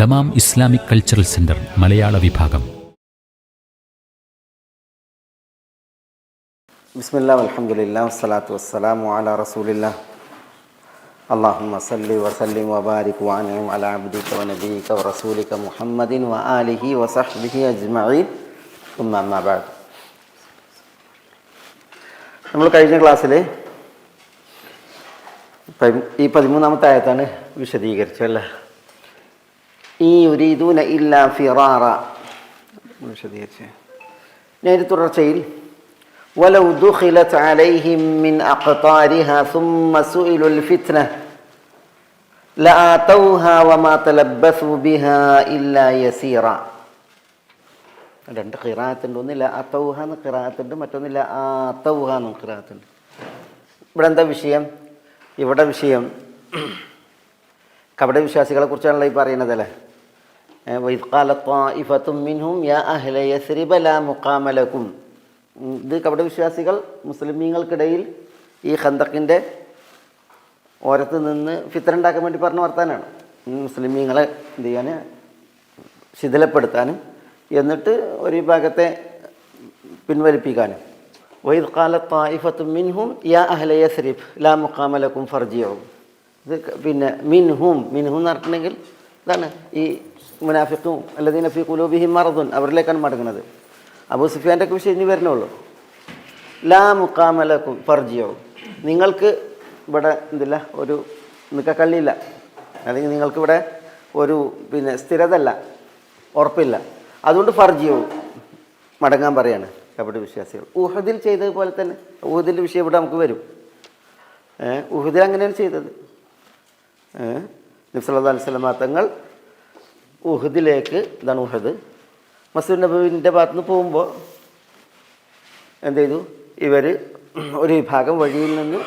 Dammam Islamic cultural centre മലയാള വിഭാഗം. ബിസ്മില്ലാ അൽഹംദുലില്ലാ വസ്സലാത്തു വസ്സലാമു അലാ റസൂലില്ലാ അല്ലാഹുമ്മ സല്ലി വസല്ലിം വബാരിക് വഅൻഇം അലാ അബ്ദിക വനബിയിക വറസൂലിക മുഹമ്മദിൻ വആലിഹി വസഹ്ബിഹി അജ്മഈൻ. അമ്മാ ബഅദ്. നമ്മൾ കഴിഞ്ഞ ക്ലാസ്സിൽ ഈ 13-ാമത്തെ ആയത്താണ് വിശദീകരിച്ചല്ലേ. ഈ യുരീദൂന ഇല്ലാ ഫിറാറ വിശദീകരിച്ച് നേരെ തുടർച്ചയിൽ വലൗ ദുഖിലത് അലൈഹിം മിൻ അഖ്താരിഹാ സുമ്മ സുഇലുൽ ഫിത്ന ലആതൗഹാ വമാ തലബ്ബസു ബിഹാ ഇല്ലാ യസീറ. രണ്ട് ഖിറാഅത്തുണ്ട്. ഒന്നില്ല അതൗഹ എന്ന് ഖിറാഅത്തുണ്ട്, മറ്റൊന്നില്ല ആതൗഹ എന്നും ഖിറാഅത്തുണ്ട്. ഇവിടെ എന്താ വിഷയം? ഇവിടെ വിഷയം കപട വിശ്വാസികളെ കുറിച്ചാണല്ലോ ഈ പറയുന്നത് അല്ലേ. വഇദ് ഖാലത് ത്വാഇഫത്തും മിൻഹും യാ അഹ്ല യസ്രിബ ലാ മുഖാമ ലക്കും. ഇത് കപട വിശ്വാസികൾ മുസ്ലിമീങ്ങൾക്കിടയിൽ ഈ ഖന്തക്കിൻ്റെ ഓരത്ത് നിന്ന് ഫിത്ന ഉണ്ടാക്കാൻ വേണ്ടി പറഞ്ഞ വർത്താനാണ്. മുസ്ലിമീങ്ങളെ എന്ത് ചെയ്യാൻ, ശിഥിലപ്പെടുത്താനും എന്നിട്ട് ഒരു വിഭാഗത്തെ പിൻവലിപ്പിക്കാനും. വഇദ് ഖാലത് ത്വാഇഫത്തും മിൻഹും യാ അഹ്ല യസ്രിബ് ലാ മുഖാമ ലക്കും ഫർജിഉ. ഇത് പിന്നെ മിൻഹും എന്ന് പറഞ്ഞിട്ടുണ്ടെങ്കിൽ ഇതാണ് ഈ മുനാഫിഖും അല്ലദീന ഫീ ഖുലൂബിഹിം മറദുൻ, അവരിലേക്കാണ് മടങ്ങുന്നത്. അബൂ സുഫിയാൻ്റെ ഒക്കെ വിഷയം ഇനി വരുന്നുള്ളൂ. ലാ മുഖാമ ലക്കും ഫർജിഉ, നിങ്ങൾക്ക് ഇവിടെ എന്തില്ല, ഒരു നിൽക്കക്കള്ളിയില്ല, അല്ലെങ്കിൽ നിങ്ങൾക്കിവിടെ ഒരു പിന്നെ സ്ഥിരത അല്ല, ഉറപ്പില്ല. അതുകൊണ്ട് ഫർജിഉ, മടങ്ങാൻ പറയാണ് കപട വിശ്വാസികൾ. ഉഹദിൽ ചെയ്തതുപോലെ തന്നെ ഉഹദിൻ്റെ വിഷയം ഇവിടെ നമുക്ക് വരും. ഉഹദിൽ അങ്ങനെയാണ് ചെയ്തത്. നബി സല്ലല്ലാഹു അലൈഹി വസല്ലം തങ്ങൾ ഉഹദിലേക്ക്, ഇതാണ് ഉഹദ്, മസ്ജിദ് നബവിൻ്റെ ഭാഗത്ത് നിന്ന് പോകുമ്പോൾ എന്ത് ചെയ്തു, ഇവർ ഒരു വിഭാഗം വഴിയിൽ നിന്ന്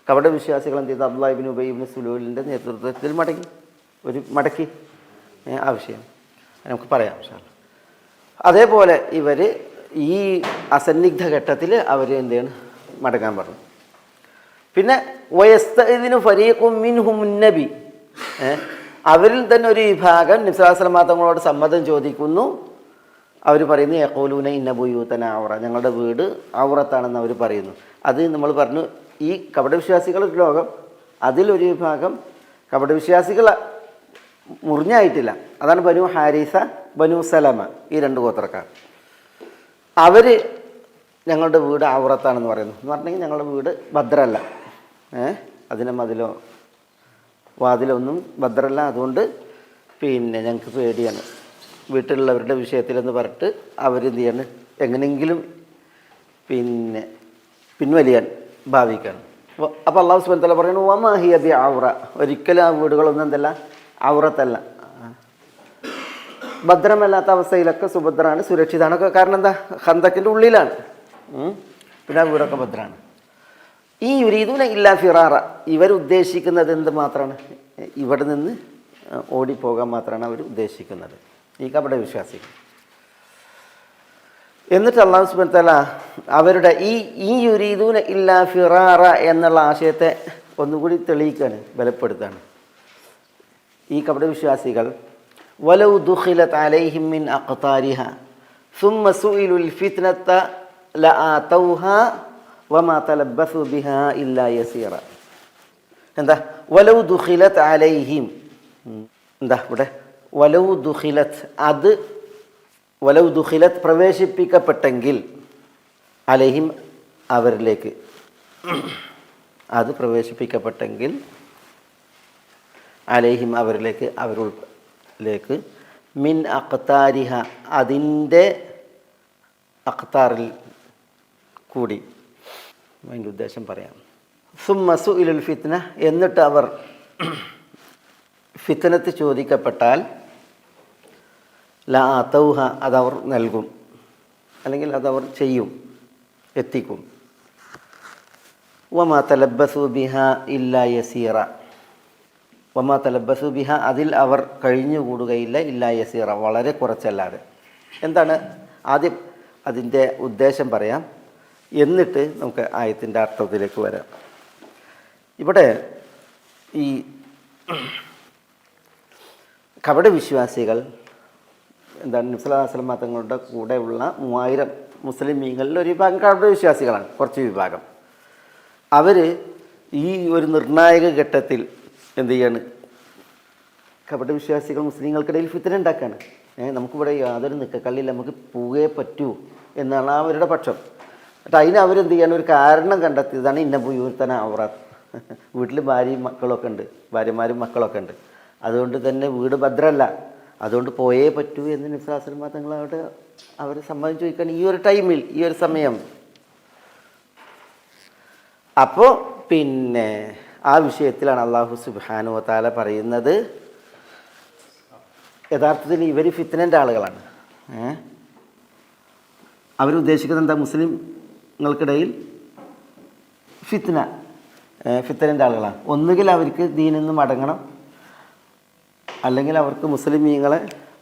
കപട വിശ്വാസികൾ എന്ത് ചെയ്തു, അബ്ദുല്ലാഹി ഇബ്നു ഉബൈ ഇബ്നു സുലൂലിൻ്റെ നേതൃത്വത്തിൽ മടക്കി ആ വിഷയം നമുക്ക് പറയാം ഇൻഷാ അല്ലാഹ്. അതേപോലെ ഇവർ ഈ അസന്നിഗ്ധ ഘട്ടത്തിൽ അവർ എന്ത് ചെയ്യണം, മടങ്ങാൻ പറഞ്ഞു. പിന്നെ വയസ്തഇദിനു ഫരീഖും മിൻഹും നബി, അവരിൽ തന്നെ ഒരു വിഭാഗം നബി സല്ലല്ലാഹു അലൈഹി വസല്ലം തങ്ങളോട് സമ്മതം ചോദിക്കുന്നു. അവർ പറയുന്നു യഖൂലൂന ഇന്ന ബുയൂതന ഔറ, ഞങ്ങളുടെ വീട് ഔറത്താണെന്ന് അവർ പറയുന്നു. അത് നമ്മൾ പറഞ്ഞു, ഈ കപട വിശ്വാസികളുടെ ലോകം, അതിലൊരു വിഭാഗം കപട വിശ്വാസികൾ മുറിഞ്ഞായിട്ടില്ല. അതാണ് ബനു ഹാരിസ, ബനു സലമ, ഈ രണ്ട് ഗോത്രക്കാർ. അവർ ഞങ്ങളുടെ വീട് ഔറത്താണെന്ന് പറയുന്നു. എന്ന് പറഞ്ഞെങ്കിൽ ഞങ്ങളുടെ വീട് ഭദ്രമല്ല, അതിനെ മതിലോ വാതിലൊന്നും ഭദ്രമല്ല, അതുകൊണ്ട് പിന്നെ ഞങ്ങൾക്ക് പേടിയാണ് വീട്ടിലുള്ളവരുടെ വിഷയത്തിലെന്ന് പറഞ്ഞിട്ട് അവരെന്ത് ചെയ്യാണ്, എങ്ങനെയെങ്കിലും പിന്നെ പിൻവലിയാൻ ഭാവിക്കാണ്. അപ്പോൾ അല്ലാഹു സുബ്ഹാനഹു വ തആല പറയുന്നു വമാ ഹിയ ബി ഔറ, ഒരിക്കലും ആ വീടുകളൊന്നും എന്തല്ല, ഔറത്തല്ല. ഭദ്രമല്ലാത്ത അവസ്ഥയിലൊക്കെ സുഭദ്രമാണ്, സുരക്ഷിതമാണൊക്കെ. കാരണം എന്താ, ഖന്തക്കിൻ്റെ ഉള്ളിലാണ്, പിന്നെ ആ വീടൊക്കെ ഭദ്രമാണ്. ഈ യുരീദൂന ഇല്ലാ ഫിറാറ, ഇവരുദ്ദേശിക്കുന്നത് എന്ത് മാത്രമാണ്, ഇവിടെ നിന്ന് ഓടിപ്പോകാൻ മാത്രമാണ് അവർ ഉദ്ദേശിക്കുന്നത്, ഈ കപട വിശ്വാസികൾ. എന്നിട്ട് അല്ലാഹു സുബ്ഹാനഹു വ തആല അവരുടെ ഈ യുരീദൂന ഇല്ലാ ഫിറാറ എന്നുള്ള ആശയത്തെ ഒന്നുകൂടി തെളിയിക്കുകയാണ്, ബലപ്പെടുത്താണ്. ഈ കപട വിശ്വാസികൾ വലൗ ദുഖിലത് അലൈഹിം മിൻ അഖ്താരിഹാ സുമ്മ സുഇലുൽ ഫിത്നത ലആതൗഹാ വമാ തലബ്ബസു ബിഹാ ഇല്ലാ യസീറ. എന്താ വലൗ ദുഖിലത് അലൈഹിം, എന്താ ഇവിടെ വലൗ ദുഖിലത്, അത് വലൗ ദുഖിലത് പ്രവേശിപ്പിക്കപ്പെട്ടെങ്കിൽ, അലൈഹിം അവരിലേക്ക്, അത് പ്രവേശിപ്പിക്കപ്പെട്ടെങ്കിൽ, അലൈഹിം അവരിലേക്ക്, അവരിലേക്ക്, മിൻ അഖ്താരിഹ അതിൻ്റെ അഖ്താറിൽ കൂടി, അതിൻ്റെ ഉദ്ദേശം പറയാം. സുമ്മ സുഇലുൽ ഫിത്ന, എന്നിട്ട് അവർ ഫിത്നത്ത് ചോദിക്കപ്പെട്ടാൽ, ലആതൗഹ അതവർ നൽകും, അല്ലെങ്കിൽ അതവർ ചെയ്യും, എത്തിക്കും. വമാ തലബ്ബസു ബിഹാ ഇല്ലാ യസീറ, വമാ തലബ്ബസു ബിഹ അതിൽ അവർ കഴിഞ്ഞുകൂടുകയില്ല, ഇല്ലാ യസീറ വളരെ കുറച്ചല്ലാതെ. എന്താണ് ആദ്യം അതിൻ്റെ ഉദ്ദേശം പറയാം, എന്നിട്ട് നമുക്ക് ആയത്തിൻ്റെ അർത്ഥത്തിലേക്ക് വരാം. ഇവിടെ ഈ കപട വിശ്വാസികൾ എന്താണ് നബി സല്ലല്ലാഹു അലൈഹി വസല്ലം തങ്ങളുടെ കൂടെയുള്ള 3000 മുസ്ലിമീങ്ങളിൽ ഒരു വിഭാഗം കപട വിശ്വാസികളാണ്, കുറച്ച് വിഭാഗം. അവർ ഈ ഒരു നിർണായക ഘട്ടത്തിൽ എന്ത് ചെയ്യാണ്? കപട വിശ്വാസികൾ മുസ്ലിങ്ങൾക്കിടയിൽ ഫിത്ന ഉണ്ടാക്കുകയാണ്. നമുക്കിവിടെ യാതൊരു നിക്കക്കള്ളിയിൽ നമുക്ക് പോകേ പറ്റൂ എന്നാണ് അവരുടെ പക്ഷം. എന്നിട്ട് അതിന് അവരെന്ത് ചെയ്യാൻ ഒരു കാരണം കണ്ടെത്തിയതാണ് ഇന്ന ബുയൂർത്തന ഔറാത്ത്. വീട്ടിൽ ഭാര്യയും മക്കളൊക്കെ ഉണ്ട്, ഭാര്യമാരും മക്കളൊക്കെ ഉണ്ട്, അതുകൊണ്ട് തന്നെ വീട് ഭദ്രമല്ല, അതുകൊണ്ട് പോയേ പറ്റൂ എന്ന് നബി സല്ലല്ലാഹു അലൈഹി വസല്ലം തങ്ങളോട് അവർ സമ്മതം ചോദിക്കാൻ ഈ ഒരു ടൈമിൽ, ഈ ഒരു സമയം. അപ്പോൾ പിന്നെ ആ വിഷയത്തിലാണ് അല്ലാഹു സുബ്ഹാനഹു വ തആല പറയുന്നത്, യഥാർത്ഥത്തിൽ ഇവർ ഫിത്നൻ്റെ ആളുകളാണ്. അവരുദ്ദേശിക്കുന്നത് എന്താ? മുസ്ലിങ്ങൾക്കിടയിൽ ഫിത്നൻ്റെ ആളുകളാണ്. ഒന്നുകിൽ അവർക്ക് ദീനിൽ നിന്ന് മടങ്ങണം, അല്ലെങ്കിൽ അവർക്ക് മുസ്ലിമീങ്ങളെ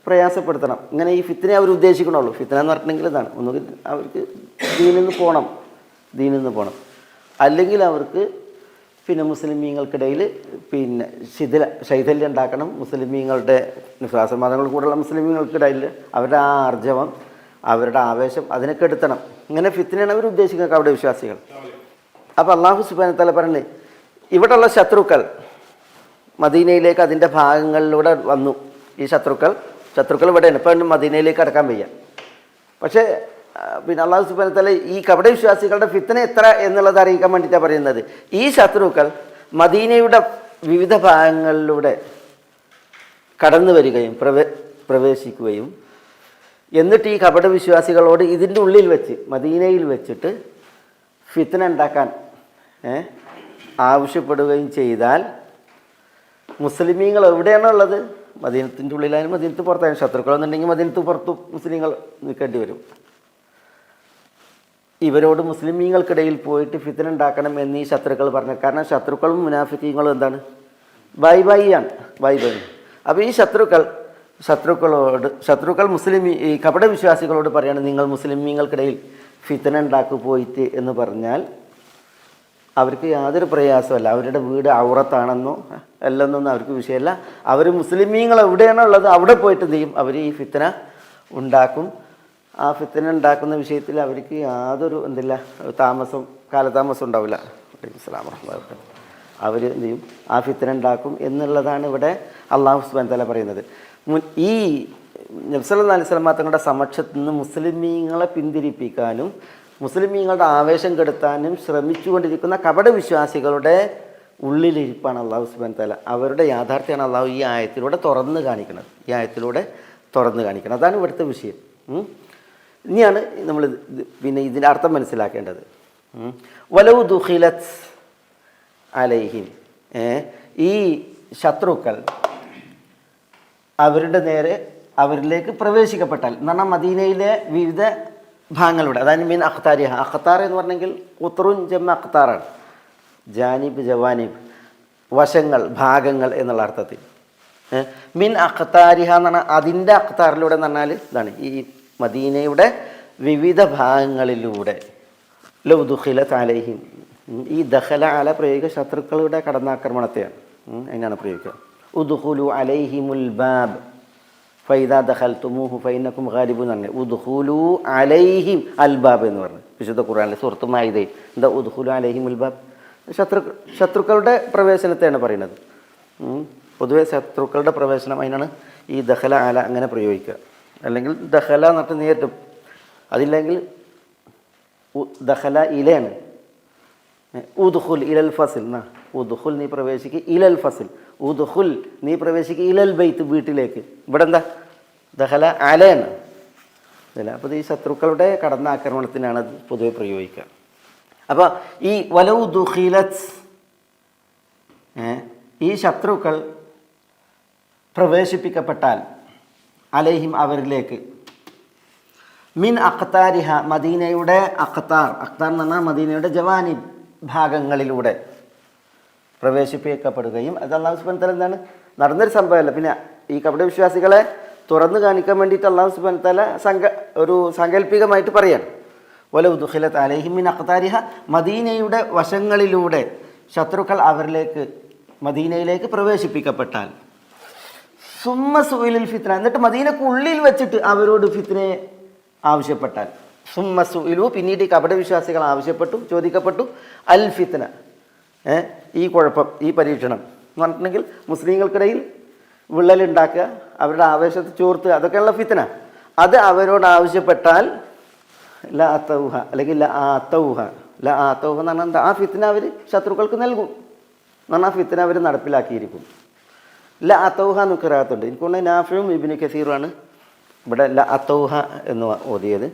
പ്രയാസപ്പെടുത്തണം. ഇങ്ങനെ ഈ ഫിത്നെ അവർ ഉദ്ദേശിക്കണുള്ളൂ. ഫിത്ന എന്ന് പറഞ്ഞിട്ടുണ്ടെങ്കിൽ ഇതാണ്, ഒന്നുകിൽ അവർക്ക് ദീനിൽ നിന്ന് പോകണം, അല്ലെങ്കിൽ അവർക്ക് പിന്നെ മുസ്ലിമീങ്ങൾക്കിടയിൽ പിന്നെ ശൈഥല്യം ഉണ്ടാക്കണം. മുസ്ലിമീങ്ങളുടെ വിശ്വാസമതങ്ങൾ കൂടെയുള്ള മുസ്ലിമീങ്ങൾക്കിടയിൽ അവരുടെ ആ ആർജവം, അവരുടെ ആവേശം അതിനൊക്കെ എടുത്തണം. ഇങ്ങനെ ഫിത്നയാണ് അവർ ഉദ്ദേശിക്കുന്നത് അവിടെ വിശ്വാസികൾ. അപ്പോൾ അല്ലാഹു സുബ്ഹാനഹു വ തആല പറഞ്ഞ്, ഇവിടെയുള്ള ശത്രുക്കൾ മദീനയിലേക്ക് അതിൻ്റെ ഭാഗങ്ങളിലൂടെ വന്നു. ഈ ശത്രുക്കൾ ഇവിടെയാണ്. ഇപ്പം മദീനയിലേക്ക് അടക്കാൻ വയ്യ. പക്ഷേ പിന്നെ അല്ലാഹു സുബ്ഹാനഹു വ തആല ഈ കപട വിശ്വാസികളുടെ ഫിത്ന എത്ര എന്നുള്ളത് അറിയിക്കാൻ വേണ്ടിയിട്ടാണ് പറയുന്നത്. ഈ ശത്രുക്കൾ മദീനയുടെ വിവിധ ഭാഗങ്ങളിലൂടെ കടന്നു വരികയും പ്രവേശിക്കുകയും എന്നിട്ട് ഈ കപട വിശ്വാസികളോട് ഇതിൻ്റെ ഉള്ളിൽ വെച്ച് മദീനയിൽ വെച്ചിട്ട് ഫിത്ന ഉണ്ടാക്കാൻ ആവശ്യപ്പെടുകയും ചെയ്താൽ മുസ്ലിമീങ്ങൾ എവിടെയാണുള്ളത്? മദീനത്തിൻ്റെ ഉള്ളിലായാലും മദീനത്ത് പുറത്തായാലും. ശത്രുക്കളെന്നുണ്ടെങ്കിൽ മദീനത്ത് പുറത്തു മുസ്ലിങ്ങൾ നിൽക്കേണ്ടി വരും. ഇവരോട് മുസ്ലിമീങ്ങൾക്കിടയിൽ പോയിട്ട് ഫിത്ന ഉണ്ടാക്കണം എന്ന് ഈ ശത്രുക്കൾ പറഞ്ഞു. കാരണം ശത്രുക്കളും മുനാഫിക്കീങ്ങളും എന്താണ്? ബൈബൈയാണ്. അപ്പോൾ ഈ ശത്രുക്കൾ ഈ കപട വിശ്വാസികളോട് പറയാണ്, നിങ്ങൾ മുസ്ലിമീങ്ങൾക്കിടയിൽ ഫിത്ന ഉണ്ടാക്കി പോയിട്ട് എന്ന് പറഞ്ഞാൽ അവർക്ക് യാതൊരു പ്രയാസമല്ല. അവരുടെ വീട് ഔറത്താണെന്നോ അല്ലെന്നൊന്നും അവർക്ക് വിഷയമല്ല. അവർ മുസ്ലിമീങ്ങൾ എവിടെയാണോ ഉള്ളത് അവിടെ പോയിട്ട് എന്ത് ചെയ്യും? അവർ ഈ ഫിത്ന ഉണ്ടാക്കും. ആ ഫിത്ന ഉണ്ടാക്കുന്ന വിഷയത്തിൽ അവർക്ക് യാതൊരു കാലതാമസം ഉണ്ടാവില്ല. അവർ എന്ത് ചെയ്യും? ആ ഫിത്ന ഉണ്ടാക്കും എന്നുള്ളതാണ് ഇവിടെ അല്ലാഹു സുബ്ഹാനഹു വ തആല പറയുന്നത്. ഈ നബി സല്ലല്ലാഹു അലൈഹി വസല്ലം തങ്ങളുടെ സമക്ഷത്ത് നിന്ന് മുസ്ലിമീങ്ങളെ പിന്തിരിപ്പിക്കാനും മുസ്ലിമീങ്ങളുടെ ആവേശം കെടുത്താനും ശ്രമിച്ചുകൊണ്ടിരിക്കുന്ന കപട വിശ്വാസികളുടെ ഉള്ളിലിരിപ്പാണ് അല്ലാഹു സുബ്ഹാനഹു വ തആല. അവരുടെ യാഥാർത്ഥ്യമാണ് അല്ലാഹു ഈ ആയത്തിലൂടെ തുറന്ന് കാണിക്കുന്നത്. അതാണ് ഇവിടുത്തെ വിഷയം. ഇനിയാണ് നമ്മൾ പിന്നെ ഇതിൻ്റെ അർത്ഥം മനസ്സിലാക്കേണ്ടത്. വലൗ ദുഖിലത് അലൈഹിം, ഈ ശത്രുക്കൾ അവരിലേക്ക് പ്രവേശിക്കപ്പെട്ടാൽ എന്ന് പറഞ്ഞാൽ മദീനയിലെ വിവിധ ഭാഗങ്ങളിലൂടെ, അതായത് മീൻ അഖ്താരിഹ. അഖ്താർ എന്ന് പറഞ്ഞെങ്കിൽ ഉത്തറുൻ ജമ്മ അഖ്താറാണ്. ജാനിബ് ജവാനിബ്, വശങ്ങൾ, ഭാഗങ്ങൾ എന്നുള്ള അർത്ഥത്തിൽ. മിൻ അഖ്താരിഹ എന്ന് പറഞ്ഞാൽ അതിൻ്റെ അഖ്താറിലൂടെ എന്ന് പറഞ്ഞാൽ ഇതാണ് ഈ മദീനയുടെ വിവിധ ഭാഗങ്ങളിലൂടെ. ലൗ ദുഖിലത് അലൈഹിം, ഈ ദഖല അല പ്രയോഗിക്കുക ശത്രുക്കളുടെ കടന്നാക്രമണത്തെയാണ്, അതിനാണ് പ്രയോഗിക്കുക. ഉദ്ഖുലു അലൈഹിമുൽ ബാബ് ഫൈദാ ദഖൽതുമൂഹു ഫൈന്നകും ഗാലിബൂൻ എന്ന് പറഞ്ഞു. ഉദ്ഖുലു അലൈഹിം അൽ ബാബ് എന്ന് പറഞ്ഞു വിശുദ്ധ ഖുർആനിലെ സൂറത്ത് മാഇദയിൽ. എന്താ ഉദ്ഖുലു അലൈഹിമുൽ ബാബ്? ശത്രുക്കളുടെ പ്രവേശനത്തെയാണ് പറയുന്നത്. പൊതുവെ ശത്രുക്കളുടെ പ്രവേശനം, അതിനാണ് ഈ ദഖല അല അങ്ങനെ പ്രയോഗിക്കുക. അല്ലെങ്കിൽ ദഖല എന്നിട്ട് നേരിട്ട്, അതില്ലെങ്കിൽ ദഖല ഇലയാണ്. ഉദ്ഖുൽ ഇലൽ ഫസിൽ, ഉദ്ഖുൽ നീ പ്രവേശിക്കുക, ഇലൽ ഫസിൽ ഉദ്ഖുൽ നീ പ്രവേശിക്കുക, ഇലൽ ബൈത്ത് വീട്ടിലേക്ക്. ഇവിടെ എന്താ? ദഖല അലയാണ്. അപ്പോൾ ഈ ശത്രുക്കളുടെ കടന്നാക്രമണത്തിനാണ് അത് പൊതുവെ പ്രയോഗിക്കുക. അപ്പോൾ ഈ വലൗ ദുഖിലത്, ഈ ശത്രുക്കൾ പ്രവേശിപ്പിക്കപ്പെട്ടാൽ അലൈഹിം അവരിലേക്ക്, മിൻ അഖ്താരിഹ മദീനയുടെ അഖ്താർ എന്ന് പറഞ്ഞാൽ മദീനയുടെ ജവാനി ഭാഗങ്ങളിലൂടെ പ്രവേശിപ്പിക്കപ്പെടുകയും, അത് അല്ലാഹു സുബ്ഹാനഹു വ തആല എന്താണ് നടന്നൊരു സംഭവമല്ല. പിന്നെ ഈ കപട വിശ്വാസികളെ തുറന്നു കാണിക്കാൻ വേണ്ടിയിട്ട് അല്ലാഹു സുബ്ഹാനഹു വ തആല ഒരു സാങ്കല്പികമായിട്ട് പറയാണ്. വലൗ ദുഖിലത് അലൈഹിം മിൻ അഖ്താരിഹ, മദീനയുടെ വശങ്ങളിലൂടെ ശത്രുക്കൾ മദീനയിലേക്ക് പ്രവേശിപ്പിക്കപ്പെട്ടാൽ, സുമ്മ സുഇലിൽ ഫിത്ന, എന്നിട്ട് മദീനക്കുള്ളിൽ വെച്ചിട്ട് അവരോട് ഫിത്നയെ ആവശ്യപ്പെട്ടാൽ, സുമ്മ സുഇലു, പിന്നീട് ഈ കപടവിശ്വാസികൾ ആവശ്യപ്പെട്ടു, ചോദിക്കപ്പെട്ടു, അൽ ഫിത്ന, ഈ കുഴപ്പം, ഈ പരീക്ഷണം എന്ന് പറഞ്ഞിട്ടുണ്ടെങ്കിൽ മുസ്ലിങ്ങൾക്കിടയിൽ വിള്ളലുണ്ടാക്കുക, അവരുടെ ആവേശത്തെ ചോർത്തുക, അതൊക്കെയുള്ള ഫിത്ന. അത് അവരോട് ആവശ്യപ്പെട്ടാൽ ല അതൗഹ അല്ലെങ്കിൽ ല ആതൗഹ, ല ആതൗഹ എന്ന് പറഞ്ഞാൽ എന്താ, ആ ഫിത്ന അവർ ശത്രുക്കൾക്ക് നൽകും എന്ന് പറഞ്ഞാൽ ആ ഫിത്ന അവർ നടപ്പിലാക്കിയിരിക്കും. ല അതൗഹ എന്ന് ഖിറാഅത്തുണ്ട്. എനിക്കൊണ്ട് നാഫിഉം ഇബ്നു കസീറുമാണ് ഇവിടെ ല അതൗഹ എന്ന് ഓതിയത്.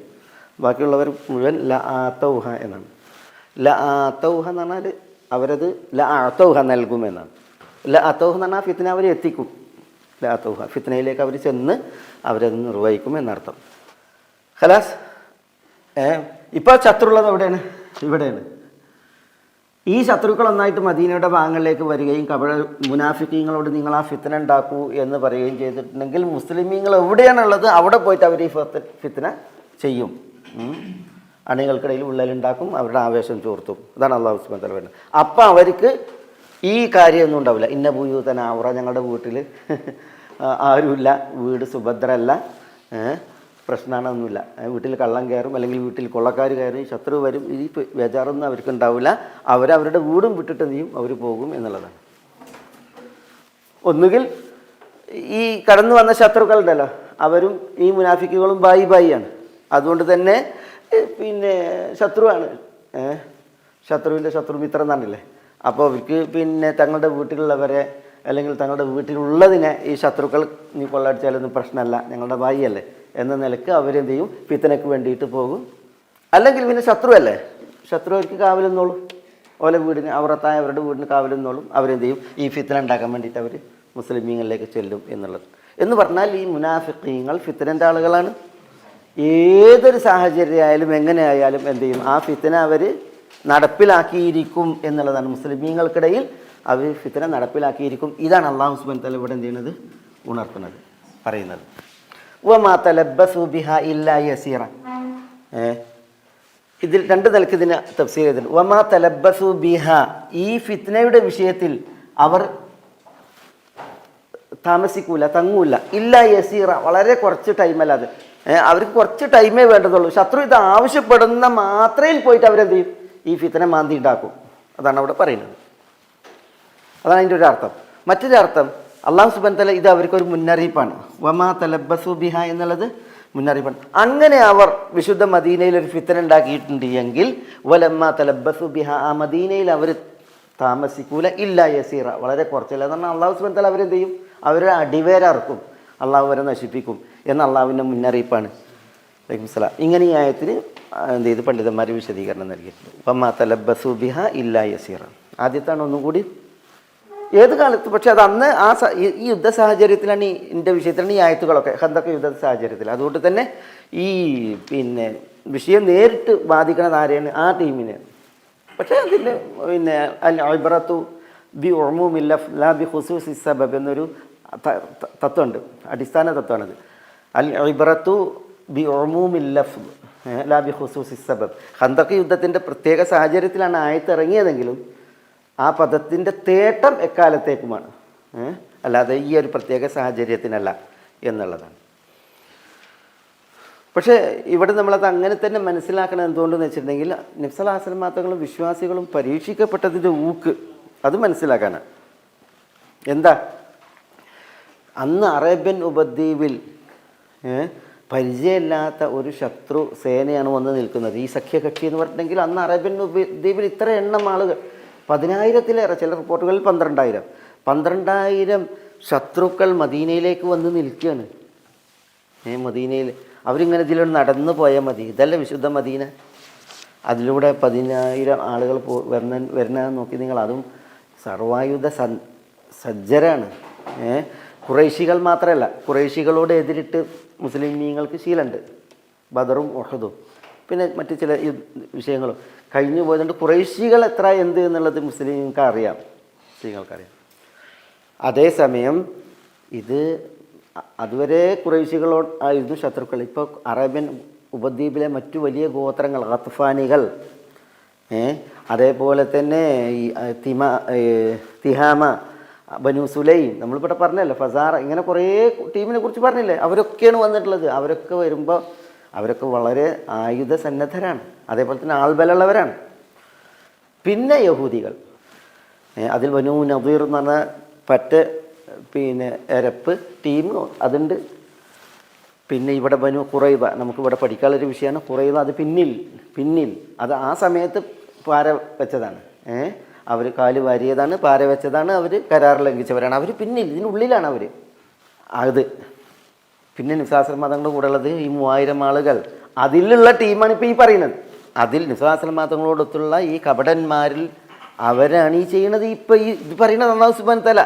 ബാക്കിയുള്ളവർ മുഴുവൻ ല ആതൗഹ എന്നാണ്. ല ആതൗഹ എന്ന് പറഞ്ഞാൽ അവരത് ല ആതൗഹ നൽകുമെന്നാണ്. ല അതൗഹ എന്ന് പറഞ്ഞാൽ ഫിത്ന അവർ എത്തിക്കും. ല അതൗഹ, ഫിത്നയിലേക്ക് അവർ ചെന്ന് അവരത് നിർവഹിക്കും എന്നർത്ഥം. ഖലാസ്. ഇപ്പോൾ ശത്രുള്ളത് എവിടെയാണ്? ഇവിടെയാണ്. ഈ ശത്രുക്കൾ ഒന്നായിട്ട് മദീനയുടെ ഭാഗങ്ങളിലേക്ക് വരികയും മുനാഫിക്കീങ്ങളോട് നിങ്ങൾ ആ ഫിത്ന ഉണ്ടാക്കൂ എന്ന് പറയുകയും ചെയ്തിട്ടുണ്ടെങ്കിൽ മുസ്ലിമീങ്ങൾ എവിടെയാണുള്ളത് അവിടെ പോയിട്ട് അവർ ഈ ഫിത്ന ചെയ്യും. അണികൾക്കിടയിൽ വിള്ളലുണ്ടാക്കും, അവരുടെ ആവേശം ചോർത്തും. അതാണ് അള്ളാഹു സുബ്ഹാനഹു വ തആല പറയുന്നത്. അപ്പം അവർക്ക് ഈ കാര്യമൊന്നും ഉണ്ടാവില്ല. ഇന്ന ബുയൂതന ഔറ, ഞങ്ങളുടെ വീട്ടിൽ ആരുമില്ല, വീട് സുഭദ്രല്ല, പ്രശ്നമാണൊന്നുമില്ല, വീട്ടിൽ കള്ളം കയറും അല്ലെങ്കിൽ വീട്ടിൽ കൊള്ളക്കാർ കയറും, ശത്രു വരും, ഈ ബേജാറൊന്നും അവർക്ക് ഉണ്ടാവില്ല. അവരവരുടെ വീടും വിട്ടിട്ട് എന്ത് ചെയ്യും, അവർ പോകും എന്നുള്ളതാണ്. ഒന്നുകിൽ ഈ കടന്നു വന്ന ശത്രുക്കളുണ്ടല്ലോ, അവരും ഈ മുനാഫിക്കുകളും ബായിയാണ്. അതുകൊണ്ട് തന്നെ പിന്നെ ശത്രുവാണ്, ശത്രുവിൻ്റെ ശത്രുമിത്രം എന്നാണല്ലേ. അപ്പോൾ അവർക്ക് പിന്നെ തങ്ങളുടെ വീട്ടിലുള്ളവരെ അല്ലെങ്കിൽ തങ്ങളുടെ വീട്ടിലുള്ളതിനെ ഈ ശത്രുക്കൾ നീ കൊള്ളടിച്ചാലൊന്നും പ്രശ്നമല്ല, ഞങ്ങളുടെ ബായിയല്ലേ എന്ന നിലക്ക് അവരെന്ത് ചെയ്യും, ഫിത്നയ്ക്ക് വേണ്ടിയിട്ട് പോകും. അല്ലെങ്കിൽ പിന്നെ ശത്രുവല്ലേ, ശത്രു അവർക്ക് കാവലെന്നോളും, ഓലെ വീടിന് അവറത്തായ അവരുടെ വീടിന് കാവലെന്നോളും. അവരെന്ത് ചെയ്യും, ഈ ഫിത്ന ഉണ്ടാക്കാൻ വേണ്ടിയിട്ട് അവർ മുസ്ലിമീങ്ങളിലേക്ക് ചെല്ലും എന്നുള്ളത്. എന്ന് പറഞ്ഞാൽ ഈ മുനാഫിഖീങ്ങൾ ഫിത്നൻ്റെ ആളുകളാണ്. ഏതൊരു സാഹചര്യമായാലും എങ്ങനെ ആയാലും എന്ത് ചെയ്യും, ആ ഫിത്ന അവർ നടപ്പിലാക്കിയിരിക്കും എന്നുള്ളതാണ്. മുസ്ലിമീങ്ങൾക്കിടയിൽ അവർ ഫിത്ന നടപ്പിലാക്കിയിരിക്കും. ഇതാണ് അല്ലാഹു സുബ്ഹാനഹു വ തആല ഇവിടെ എന്ത് ചെയ്യുന്നത്, ഉണർത്തുന്നത്, പറയുന്നത്. വമാ തലബ്ബസു ബിഹാ ഇല്ലാ യസീറ. ഇതിൽ രണ്ട് നിലക്ക് ഇതിന് തഫ്സീർ ചെയ്തിട്ടുണ്ട്. വമാ തലബ്ബസു ബിഹാ, ഈ ഫിത്നയുടെ വിഷയത്തിൽ അവർ താമസിക്കൂല, തങ്ങൂല. ഇല്ലാ യസീറ, വളരെ കുറച്ച് ടൈമല്ലാതെ. അവർക്ക് കുറച്ച് ടൈമേ വേണ്ടതുള്ളൂ. ശത്രു ഇത് ആവശ്യപ്പെടുന്ന മാത്രയിൽ പോയിട്ട് അവരെന്ത് ചെയ്യും, ഈ ഫിത്ന മാന്തി ഉണ്ടാക്കും. അതാണ് അവിടെ പറയുന്നത്. അതാണ് അതിൻ്റെ ഒരു അർത്ഥം. മറ്റൊരു അർത്ഥം, അല്ലാഹു സുബ്ഹാനഹു വ തആല ഇത് അവർക്കൊരു മുന്നറിയിപ്പാണ്. വമാ തലബ്ബസു ബിഹ എന്നുള്ളത് മുന്നറിയിപ്പാണ്. അങ്ങനെ അവർ വിശുദ്ധ മദീനയിൽ ഒരു ഫിത്ന ഉണ്ടാക്കിയിട്ടുണ്ട് എങ്കിൽ വലമ്മാ തലബ്ബസു ബിഹ, ആ മദീനയിൽ അവർ താമസിക്കൂല ഇല്ലാ യസീറ, വളരെ കുറച്ചല്ല. എന്ന് പറഞ്ഞാൽ അല്ലാഹു സുബ്ഹാനഹു വ തആല അവരെന്ത് ചെയ്യും, അവരെ അടിവേരറക്കും, അള്ളാഹു അവരെ നശിപ്പിക്കും എന്ന അള്ളാഹുവിൻ്റെ മുന്നറിയിപ്പാണ്. അലൈക്കും സലാം. ഇങ്ങനെ ഈ ആയത്തിന് എന്ത് ചെയ്ത് പണ്ഡിതന്മാർ വിശദീകരണം നൽകിയിട്ടുണ്ട്. വമാ തലബ്ബസു ബിഹ ഇല്ലാ യസീറ. ആദ്യത്താണ് ഒന്നും കൂടി ഏത് കാലത്ത്, പക്ഷെ അത് അന്ന് ഈ യുദ്ധ സാഹചര്യത്തിലാണ്, ഇതിൻ്റെ വിഷയത്തിലാണ് ഈ ആയത്തുകളൊക്കെ, ഖന്തക്ക് യുദ്ധ സാഹചര്യത്തിൽ. അതുകൊണ്ട് തന്നെ ഈ പിന്നെ വിഷയം നേരിട്ട് ബാധിക്കണത് ആരെയാണ്, ആ ടീമിനെ. പക്ഷേ അതിൻ്റെ പിന്നെ അൽ ഇബ്റത്തു ബി ഉമൂമി ലഫ്ദ് ലാ ബി ഖുസൂസി സബബ് എന്നൊരു തത്വമുണ്ട്, അടിസ്ഥാന തത്വമാണത്. അൽ ഇബ്റത്തു ബി ഉമൂമി ലഫ്ദ് ലാ ബി ഖുസൂസി സബബ്. ഖന്തക്ക് യുദ്ധത്തിൻ്റെ പ്രത്യേക സാഹചര്യത്തിലാണ് ആയത്ത് ഇറങ്ങിയതെങ്കിലും ആ പദത്തിൻ്റെ തേട്ടം എക്കാലത്തേക്കുമാണ്, അല്ലാതെ ഈ ഒരു പ്രത്യേക സാഹചര്യത്തിനല്ല എന്നുള്ളതാണ്. പക്ഷേ ഇവിടെ നമ്മളത് അങ്ങനെ തന്നെ മനസ്സിലാക്കണം. എന്തുകൊണ്ടെന്ന് വെച്ചിട്ടുണ്ടെങ്കിൽ നബി സല്ലല്ലാഹു അലൈഹി വസല്ലം തങ്ങളും വിശ്വാസികളും പരീക്ഷിക്കപ്പെട്ടതിൻ്റെ ഊക്ക് അത് മനസ്സിലാക്കാനാണ്. എന്താ, അന്ന് അറേബ്യൻ ഉപദ്വീപിൽ പരിചയമില്ലാത്ത ഒരു ശത്രു സേനയാണ് വന്ന് നിൽക്കുന്നത്. ഈ സഖ്യകക്ഷി എന്ന് പറഞ്ഞിട്ടുണ്ടെങ്കിൽ അന്ന് അറേബ്യൻ ഉപദ്വീപിൽ ഇത്ര എണ്ണം ആളുകൾ, 10,000-ലേറെ, ചില റിപ്പോർട്ടുകളിൽ 12,000 ശത്രുക്കൾ മദീനയിലേക്ക് വന്ന് നിൽക്കുകയാണ്. മദീനയിൽ അവരിങ്ങനെ ഇതിലൂടെ നടന്നു പോയാൽ മതി, ഇതല്ല വിശുദ്ധ മദീന. അതിലൂടെ 10,000 ആളുകൾ വരുന്നത് നോക്കി നിങ്ങൾ. അതും സർവായുധ സജ്ജരാണ്. ഖുറൈശികൾ മാത്രമല്ല, ഖുറൈശികളോട് എതിരിട്ട് മുസ്ലിമീങ്ങൾക്ക് ശീലമുണ്ട്. ബദറും ഉഹദും പിന്നെ മറ്റ് ചില വിഷയങ്ങളും കഴിഞ്ഞു പോയതുകൊണ്ട് ഖുറൈശികൾ എത്ര എന്ത് എന്നുള്ളത് മുസ്ലിങ്ങൾക്കറിയാം. അതേസമയം ഇത് അതുവരെ ഖുറൈശികളോട് ആയിരുന്നു ശത്രുക്കൾ. ഇപ്പോൾ അറേബ്യൻ ഉപദ്വീപിലെ മറ്റു വലിയ ഗോത്രങ്ങൾ, ഖത്ഫാനികൾ, അതേപോലെ തന്നെ ഈ തിഹാമ, ബനു സുലൈം നമ്മളിവിടെ പറഞ്ഞല്ലോ, ഫസാറ, ഇങ്ങനെ കുറേ ടീമിനെ കുറിച്ച് പറഞ്ഞില്ലേ, അവരൊക്കെയാണ് വന്നിട്ടുള്ളത്. അവരൊക്കെ വരുമ്പോൾ അവരൊക്കെ വളരെ ആയുധ സന്നദ്ധരാണ്, അതേപോലെ തന്നെ ആൾബലമുള്ളവരാണ്. പിന്നെ യഹൂദികൾ, അതിൽ ബനു നദീർ എന്ന് പറഞ്ഞ എരപ്പ് ടീം അതുണ്ട്. പിന്നെ ഇവിടെ ബനു ഖുറൈദ, നമുക്കിവിടെ പഠിക്കാനുള്ളൊരു വിഷയമാണ് ഖുറൈദ. അത് പിന്നിൽ അത് ആ സമയത്ത് പാര വെച്ചതാണ്. അവർ കാല് വാരിയതാണ്, പാര വെച്ചതാണ്, അവർ കരാർ ലംഘിച്ചവരാണ്. അവർ പിന്നിൽ, ഇതിനുള്ളിലാണ് അവർ. അത് പിന്നെ നിസ്സാസ്ലം മതങ്ങളുടെ കൂടെ ഉള്ളത് ഈ 3000 ആളുകൾ, അതിലുള്ള ടീമാണ് ഇപ്പോൾ ഈ പറയുന്നത്. അതിൽ നിസ്സാസ്ലം മതങ്ങളോടൊത്തുള്ള ഈ കപടന്മാരിൽ അവരാണ് ഈ ചെയ്യുന്നത്. ഇപ്പോൾ ഈ ഇത് പറയുന്നത് അല്ലാഹു സുബ്ഹാനഹു വ തആല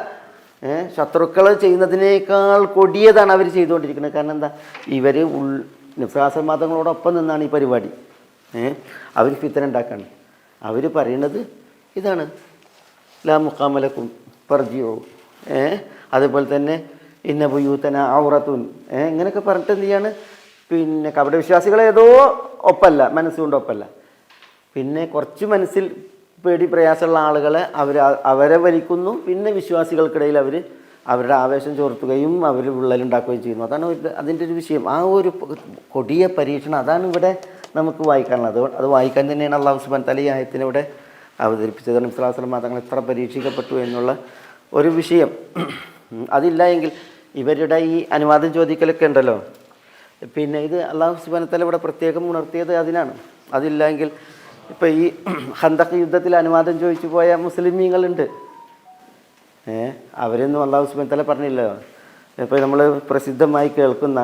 ശത്രുക്കൾ ചെയ്യുന്നതിനേക്കാൾ കൊടിയതാണ് അവർ ചെയ്തുകൊണ്ടിരിക്കുന്നത്. കാരണം എന്താ, ഇവർ നിസ്സാസ്ലം മതങ്ങളോടൊപ്പം നിന്നാണ് ഈ പരിപാടി. അവർ ഫിത്ന ഉണ്ടാക്കാണ്. അവർ പറയുന്നത് ഇതാണ്, ലാ മുഖാമലക്കും ഫർജിഉ, അതുപോലെ തന്നെ ഇന്ന ബുയൂതന ഔറത്തുൻ, ഇങ്ങനെയൊക്കെ പറഞ്ഞിട്ട് എന്ത് ചെയ്യാണ്, പിന്നെ കപട വിശ്വാസികളെ ഏതോ ഒപ്പല്ല, മനസ്സുകൊണ്ട് ഒപ്പല്ല. പിന്നെ കുറച്ച് മനസ്സിൽ പേടി പ്രയാസമുള്ള ആളുകളെ അവരെ വലിക്കുന്നു. പിന്നെ വിശ്വാസികൾക്കിടയിൽ അവരുടെ ആവേശം ചോർത്തുകയും അവർ വിള്ളലുണ്ടാക്കുകയും ചെയ്യുന്നു. അതാണ് അതിൻ്റെ ഒരു വിഷയം. ആ ഒരു കൊടിയ പരീക്ഷണം അതാണ് ഇവിടെ നമുക്ക് വായിക്കാനുള്ളത്. അത് വായിക്കാൻ തന്നെയാണ് അല്ലാഹു സുബ്ഹാനഹു വ തആല ഈ ആയത്തിനെ ഇവിടെ അവതരിപ്പിച്ചത്. നബി സ്വല്ലല്ലാഹു അലൈഹി വസല്ലം തങ്ങൾ എത്ര പരീക്ഷിക്കപ്പെട്ടു എന്നുള്ള ഒരു വിഷയം. അതില്ല എങ്കിൽ ഇവരുടെ ഈ അനുവാദം ചോദിക്കലൊക്കെ ഉണ്ടല്ലോ, പിന്നെ ഇത് അല്ലാഹു സുബ്ഹാനഹു വ തആല ഇവിടെ പ്രത്യേകം ഉണർത്തിയത് അതിനാണ്. അതില്ല എങ്കിൽ ഇപ്പോൾ ഈ ഖന്തഖ് യുദ്ധത്തിൽ അനുവാദം ചോദിച്ചു പോയ മുസ്ലിമീങ്ങളുണ്ട്, അവരൊന്നും അല്ലാഹു സുബ്ഹാനഹു വ തആല പറഞ്ഞില്ലല്ലോ. ഇപ്പോൾ നമ്മൾ പ്രസിദ്ധമായി കേൾക്കുന്ന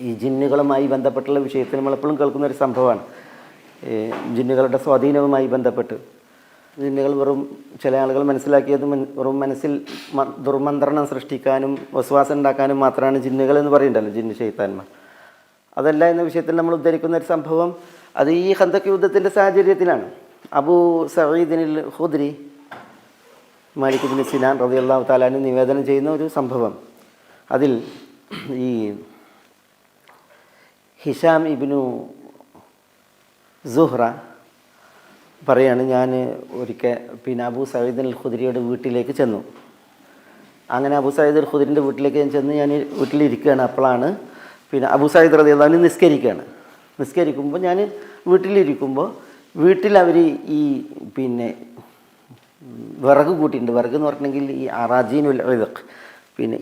ഈ ജിന്നുകളുമായി ബന്ധപ്പെട്ടുള്ള വിഷയത്തിൽ നമ്മളെപ്പോഴും കേൾക്കുന്ന ഒരു സംഭവമാണ്. ജിന്നുകളുടെ സ്വാധീനവുമായി ബന്ധപ്പെട്ട് ജിന്നുകൾ ചില ആളുകൾ മനസ്സിലാക്കിയത് വെറും മനസ്സിൽ ദുർമന്ത്രണം സൃഷ്ടിക്കാനും വസ്വാസം ഉണ്ടാക്കാനും മാത്രമാണ് ജിന്നുകൾ എന്ന് പറയുന്നുണ്ടല്ലോ, ജിന്ന് ശൈത്താന്മാർ. അതല്ല എന്ന വിഷയത്തിൽ നമ്മൾ ഉദ്ധരിക്കുന്ന ഒരു സംഭവം അത് ഈ ഖന്തഖ് യുദ്ധത്തിൻ്റെ സാഹചര്യത്തിലാണ്. അബൂ സഈദിനിൽ ഖുദ്രി മാലിക് ഇബ്നു സിനാൻ റളിയല്ലാഹു തആല അൻഹു നിവേദനം ചെയ്യുന്ന ഒരു സംഭവം. അതിൽ ഈ ഹിഷാം ഇബ്നു സുഹ്റ പറയാണ്, ഞാൻ ഒരിക്കൽ അബൂ സഈദ് അൽ ഖുദ്രിയുടെ വീട്ടിലേക്ക് ചെന്നു. അങ്ങനെ അബൂ സഈദ് അൽ ഖുദ്രിൻ്റെ വീട്ടിലേക്ക് ഞാൻ വീട്ടിലിരിക്കുകയാണ്. അപ്പോഴാണ് അബൂ സഈദ് റളിയല്ലാഹു അൻഹു നിസ്കരിക്കുമ്പോൾ ഞാൻ വീട്ടിലിരിക്കുമ്പോൾ വീട്ടിൽ അവർ ഈ വിറക് കൂട്ടിയിട്ടുണ്ട്. വിറക് എന്ന് പറഞ്ഞിട്ടുണ്ടെങ്കിൽ ഈ അറാജീനുൽ ഇദഖ്,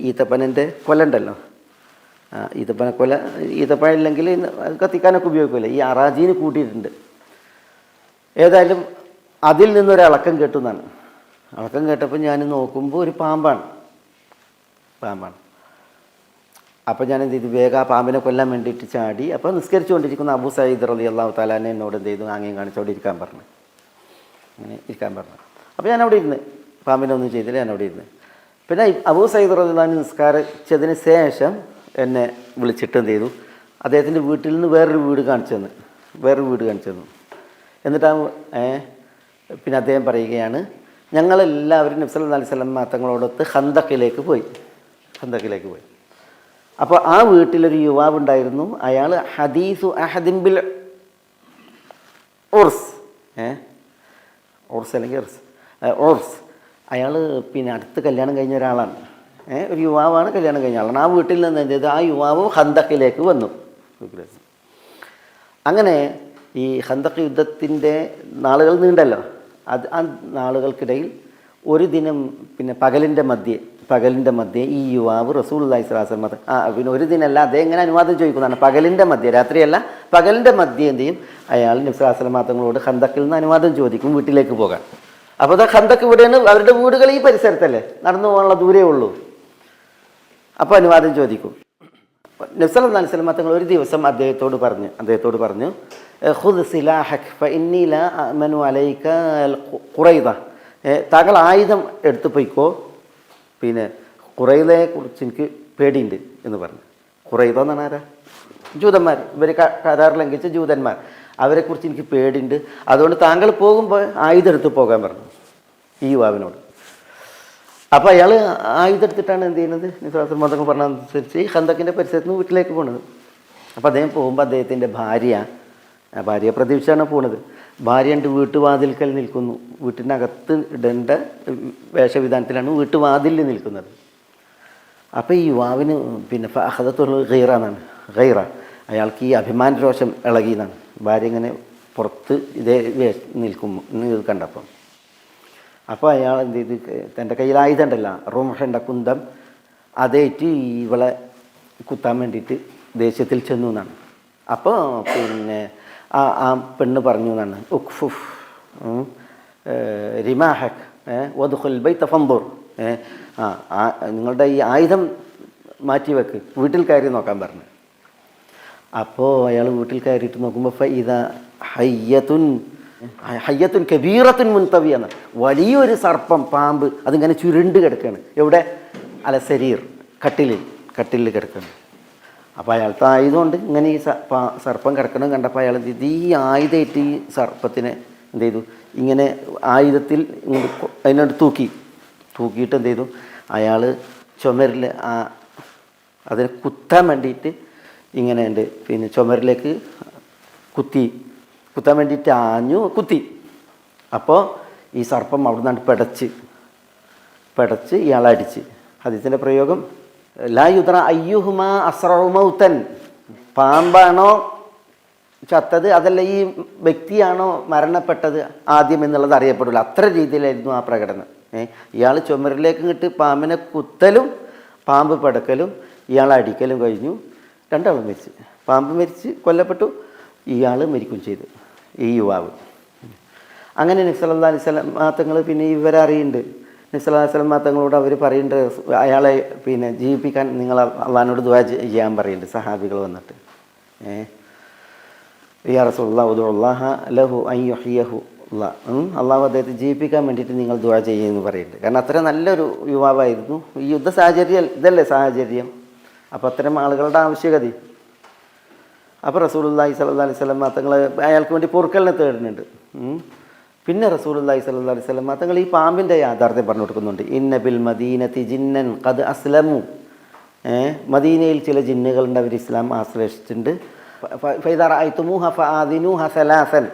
ഈത്തപ്പനൻ്റെ കൊല ഉണ്ടല്ലോ, ഈത്തപ്പനക്കൊല, ഈത്തപ്പഴം ഇല്ലെങ്കിൽ കത്തിക്കാനൊക്കെ ഉപയോഗിക്കില്ല, ഈ അറാജീന് കൂട്ടിയിട്ടുണ്ട്. ഏതായാലും അതിൽ നിന്നൊരളക്കം കേട്ടു എന്നാണ്. അളക്കം കേട്ടപ്പോൾ ഞാൻ നോക്കുമ്പോൾ ഒരു പാമ്പാണ്. അപ്പോൾ ഞാൻ എന്ത് ചെയ്തു, വേഗം ആ പാമ്പിനെ കൊല്ലാൻ വേണ്ടിയിട്ട് ചാടി. അപ്പോൾ നിസ്കരിച്ചുകൊണ്ടിരിക്കുന്ന അബൂ സഈദ് റളിയല്ലാഹു തആല എന്നോട് എന്ത് ചെയ്തു, ആംഗ്യം കാണിച്ച് അവിടെ ഇരിക്കാൻ പറഞ്ഞു. അങ്ങനെ ഇരിക്കാൻ പറഞ്ഞു. അപ്പോൾ ഞാൻ അവിടെ ഇരുന്ന്, പാമ്പിനെ ഒന്നും ചെയ്തില്ല, ഞാൻ അവിടെ ഇരുന്ന്. പിന്നെ അബൂ സഈദ് റളിയല്ലാഹു അൻഹു നിസ്കരിച്ചതിന് ശേഷം എന്നെ വിളിച്ചിട്ട് എന്ത് ചെയ്തു, അദ്ദേഹത്തിൻ്റെ വീട്ടിൽ നിന്ന് വേറൊരു വീട് കാണിച്ചു തന്നു. എന്നിട്ട് പിന്നെ അദ്ദേഹം പറയുകയാണ്, ഞങ്ങളെല്ലാവരും നബി സല്ലല്ലാഹു അലൈഹി വസല്ലം തങ്ങളോടൊത്ത് ഖന്തഖിലേക്ക് പോയി. അപ്പോൾ ആ വീട്ടിലൊരു യുവാവുണ്ടായിരുന്നു. അയാൾ ഹദീസു അഹദിൻ ബിൽ ഉർസ്, അയാൾ അടുത്ത് കല്യാണം കഴിഞ്ഞ ഒരാളാണ്. ഒരു യുവാവാണ്, കല്യാണം കഴിഞ്ഞ ആളാണ്. ആ വീട്ടിൽ നിന്ന് എന്ത് ചെയ്തു, ആ യുവാവ് ഖന്തഖിലേക്ക് വന്നു. അങ്ങനെ ഈ ഖന്തഖ് യുദ്ധത്തിൻ്റെ നാളുകൾ നീണ്ടല്ലോ. ആ നാളുകൾക്കിടയിൽ ഒരു ദിനം പകലിൻ്റെ മധ്യേ ഈ യുവാവ് റസൂലുള്ളാഹി സ്വല്ലല്ലാഹു അലൈഹി വസല്ലം ഒരു ദിനമല്ല, അദ്ദേഹം എങ്ങനെ അനുവാദം ചോദിക്കുന്നതാണ്, പകലിൻ്റെ മധ്യേ, രാത്രിയല്ല, പകലിൻ്റെ മധ്യേ എന്ത് ചെയ്യും, അയാൾ നബി സ്വല്ലല്ലാഹു അലൈഹി വസല്ലം തങ്ങളോട് ഖന്തഖിൽ നിന്ന് അനുവാദം ചോദിക്കും വീട്ടിലേക്ക് പോകാൻ. അപ്പോൾ അത് ഖന്തഖ് ഇവിടെയാണ്, അവരുടെ വീടുകൾ ഈ പരിസരത്തല്ലേ, നടന്നു പോകാനുള്ള ദൂരേ ഉള്ളൂ. അപ്പോൾ അനുവാദം ചോദിക്കും. നബി സല്ലല്ലാഹു അലൈഹി വസല്ലം തങ്ങൾ ഒരു ദിവസം അദ്ദേഹത്തോട് പറഞ്ഞു ഖുദ് സിലാഹക് ഫഇന്നി ലാ അഅ്മനു അലൈക ഖുറൈദ, താങ്കൾ ആയുധം എടുത്തു പോയിക്കോ, ഖുറൈദയെ കുറിച്ച് എനിക്ക് പേടിയുണ്ട് എന്ന് പറഞ്ഞു. ഖുറൈദ എന്ന് പറഞ്ഞാൽ ആരാ? ജൂതന്മാർ, ഇവർ കരാർ ലംഘിച്ച ജൂതന്മാർ, അവരെക്കുറിച്ച് എനിക്ക് പേടിയുണ്ട്, അതുകൊണ്ട് താങ്കൾ പോകുമ്പോൾ ആയുധം എടുത്ത് പോകാൻ പറഞ്ഞു ഈ യുവാവിനോട്. അപ്പോൾ അയാൾ ആയുധം എടുത്തിട്ടാണ് എന്ത് ചെയ്യുന്നത്, നിസ്വാസം മതങ്ങൾ പറഞ്ഞതനുസരിച്ച് ഈ ഖന്തഖിൻ്റെ പരിസരത്ത് നിന്ന് വീട്ടിലേക്ക് പോകുന്നത്. അപ്പോൾ അദ്ദേഹം പോകുമ്പോൾ അദ്ദേഹത്തിൻ്റെ ഭാര്യയെ പ്രതീക്ഷിച്ചാണ് പോകുന്നത്. ഭാര്യൻ്റെ വീട്ടുവാതിൽക്കൽ നിൽക്കുന്നു. വീട്ടിനകത്ത് ഇടേണ്ട വേഷവിധാനത്തിലാണ് വീട്ടുവാതിലിൽ നിൽക്കുന്നത്. അപ്പോൾ ഈ യുവാവിന് പിന്നെ ഫഅഖദത്തുൽ ഗൈറ എന്നാണ്. ഗൈറ, അയാൾക്ക് ഈ അഭിമാന രോഷം ഇളകി എന്നാണ്. ഭാര്യ ഇങ്ങനെ പുറത്ത് ഇതേ നിൽക്കും കണ്ടപ്പം. അപ്പോൾ അയാൾ എന്ത് ചെയ്ത്, തൻ്റെ കയ്യിൽ ആയുധം ഉണ്ടല്ലോ, റുംഹൻ്റെ കുന്തം, അതേറ്റ് ഇവളെ കുത്താൻ വേണ്ടിയിട്ട് ദേഷ്യത്തിൽ ചെന്നു എന്നാണ്. അപ്പോൾ പിന്നെ ആ പെണ്ണ് പറഞ്ഞു എന്നാണ്, ഉഖ്ഫുഫ് റിമാഹക് വദ്ഖുൽ ബൈത ഫൻദുർ, നിങ്ങളുടെ ഈ ആയുധം മാറ്റി വെക്ക്, വീട്ടിൽ കയറി നോക്കാൻ പറഞ്ഞു. അപ്പോൾ അയാൾ വീട്ടിൽ കയറിയിട്ട് നോക്കുമ്പോൾ ഫഇദ ഹയ്യത്തുൻ കബീറത്തുൻ മുൻതവിയാണ്, വലിയൊരു സർപ്പം, പാമ്പ്, അതിങ്ങനെ ചുരുണ്ട് കിടക്കുകയാണ്. എവിടെ? അല ശരീർ, കട്ടിലിൽ കിടക്കുകയാണ്. അപ്പോൾ അയാൾക്ക് ആയുധമുണ്ട്, ഇങ്ങനെ ഈ സർപ്പം കിടക്കണം കണ്ടപ്പോൾ അയാൾ എന്ത് ചെയ്തു, ഈ ആയുധമായിട്ട് ഈ സർപ്പത്തിനെ എന്ത് ചെയ്തു, ഇങ്ങനെ ആയുധത്തിൽ അതിനോട് തൂക്കിയിട്ട് എന്ത് ചെയ്തു, അയാൾ ചുമരിൽ അതിനെ കുത്താൻ വേണ്ടിയിട്ട് ഇങ്ങനെ ഉണ്ട് പിന്നെ ചുമരിലേക്ക് കുത്താൻ വേണ്ടിയിട്ട് കുത്തി. അപ്പോൾ ഈ സർപ്പം അവിടെ നിന്നാണ് പെടച്ച് ഇയാളെ അടിച്ച്. ഹദീസിൻ്റെ പ്രയോഗം ലാ യുദ്ര അയ്യുഹുമാ അസ്റഉ മൗതൻ, പാമ്പാണോ ചത്തത് അതല്ല ഈ വ്യക്തിയാണോ മരണപ്പെട്ടത് ആദ്യം എന്നുള്ളത് അറിയപ്പെടില്ല. അത്ര രീതിയിലായിരുന്നു ആ പ്രകടനം. ഇയാൾ ചുമരിലേക്ക് ഇങ്ങോട്ട് പാമ്പിനെ കുത്തലും പാമ്പ് പടക്കലും ഇയാളെ അടിക്കലും കഴിഞ്ഞു. രണ്ടാളും മരിച്ച്, പാമ്പ് മരിച്ച് കൊല്ലപ്പെട്ടു, ഇയാൾ മരിക്കുകയും ചെയ്തു, ഈ യുവാവ്. അങ്ങനെ നബി സല്ലല്ലാഹു അലൈഹി വസല്ലം തങ്ങൾ പിന്നെ ഇവരെ അറിയുന്നുണ്ട്. നബി സല്ലല്ലാഹു അലൈഹി വസല്ലം തങ്ങളോട് അവർ പറയുന്നുണ്ട്, അയാളെ പിന്നെ ജീവിപ്പിക്കാൻ നിങ്ങൾ അള്ളാഹിനോട് ദുആ ചെയ്യാൻ പറയുന്നുണ്ട് സഹാബികൾ വന്നിട്ട്. യാ റസൂലുള്ളാഹി ഉദ്ഉല്ലാഹ ലഹു അൻ യുഹ്യിയഹു, അള്ളാഹു അദ്ദേഹത്തെ ജീവിപ്പിക്കാൻ വേണ്ടിയിട്ട് നിങ്ങൾ ദുആ ചെയ്യുമെന്ന് പറയുന്നുണ്ട്. കാരണം അത്ര നല്ലൊരു യുവാവായിരുന്നു. ഈ യുദ്ധ സാഹചര്യം ഇതല്ലേ സാഹചര്യം, അപ്പോൾ അത്തരം ആളുകളുടെ ആവശ്യകത. അപ്പോൾ റസൂലുള്ളാഹി സ്വല്ലല്ലാഹു അലൈഹി വസല്ലം തങ്ങൾ അയാൾക്ക് വേണ്ടി പൊറുക്കലിനെ തേടുന്നുണ്ട്. പിന്നെ റസൂലുള്ളാഹി സ്വല്ലല്ലാഹു അലൈഹി വസല്ലം തങ്ങൾ ഈ പാമ്പിൻ്റെ യാഥാർത്ഥ്യം പറഞ്ഞു കൊടുക്കുന്നുണ്ട്. ഇന്ന ബിൽ മദീനത്തി ജിന്നൻ ഖദ് അസ്ലമു, മദീനയിൽ ചില ജിന്നുകളുണ്ട്, അവർ ഇസ്ലാം ആശ്ലേഷിച്ചിട്ടുണ്ട്. ഫൈദാ റഅയ്തുമൂഹ ഫആദിനൂഹ സലാസൻ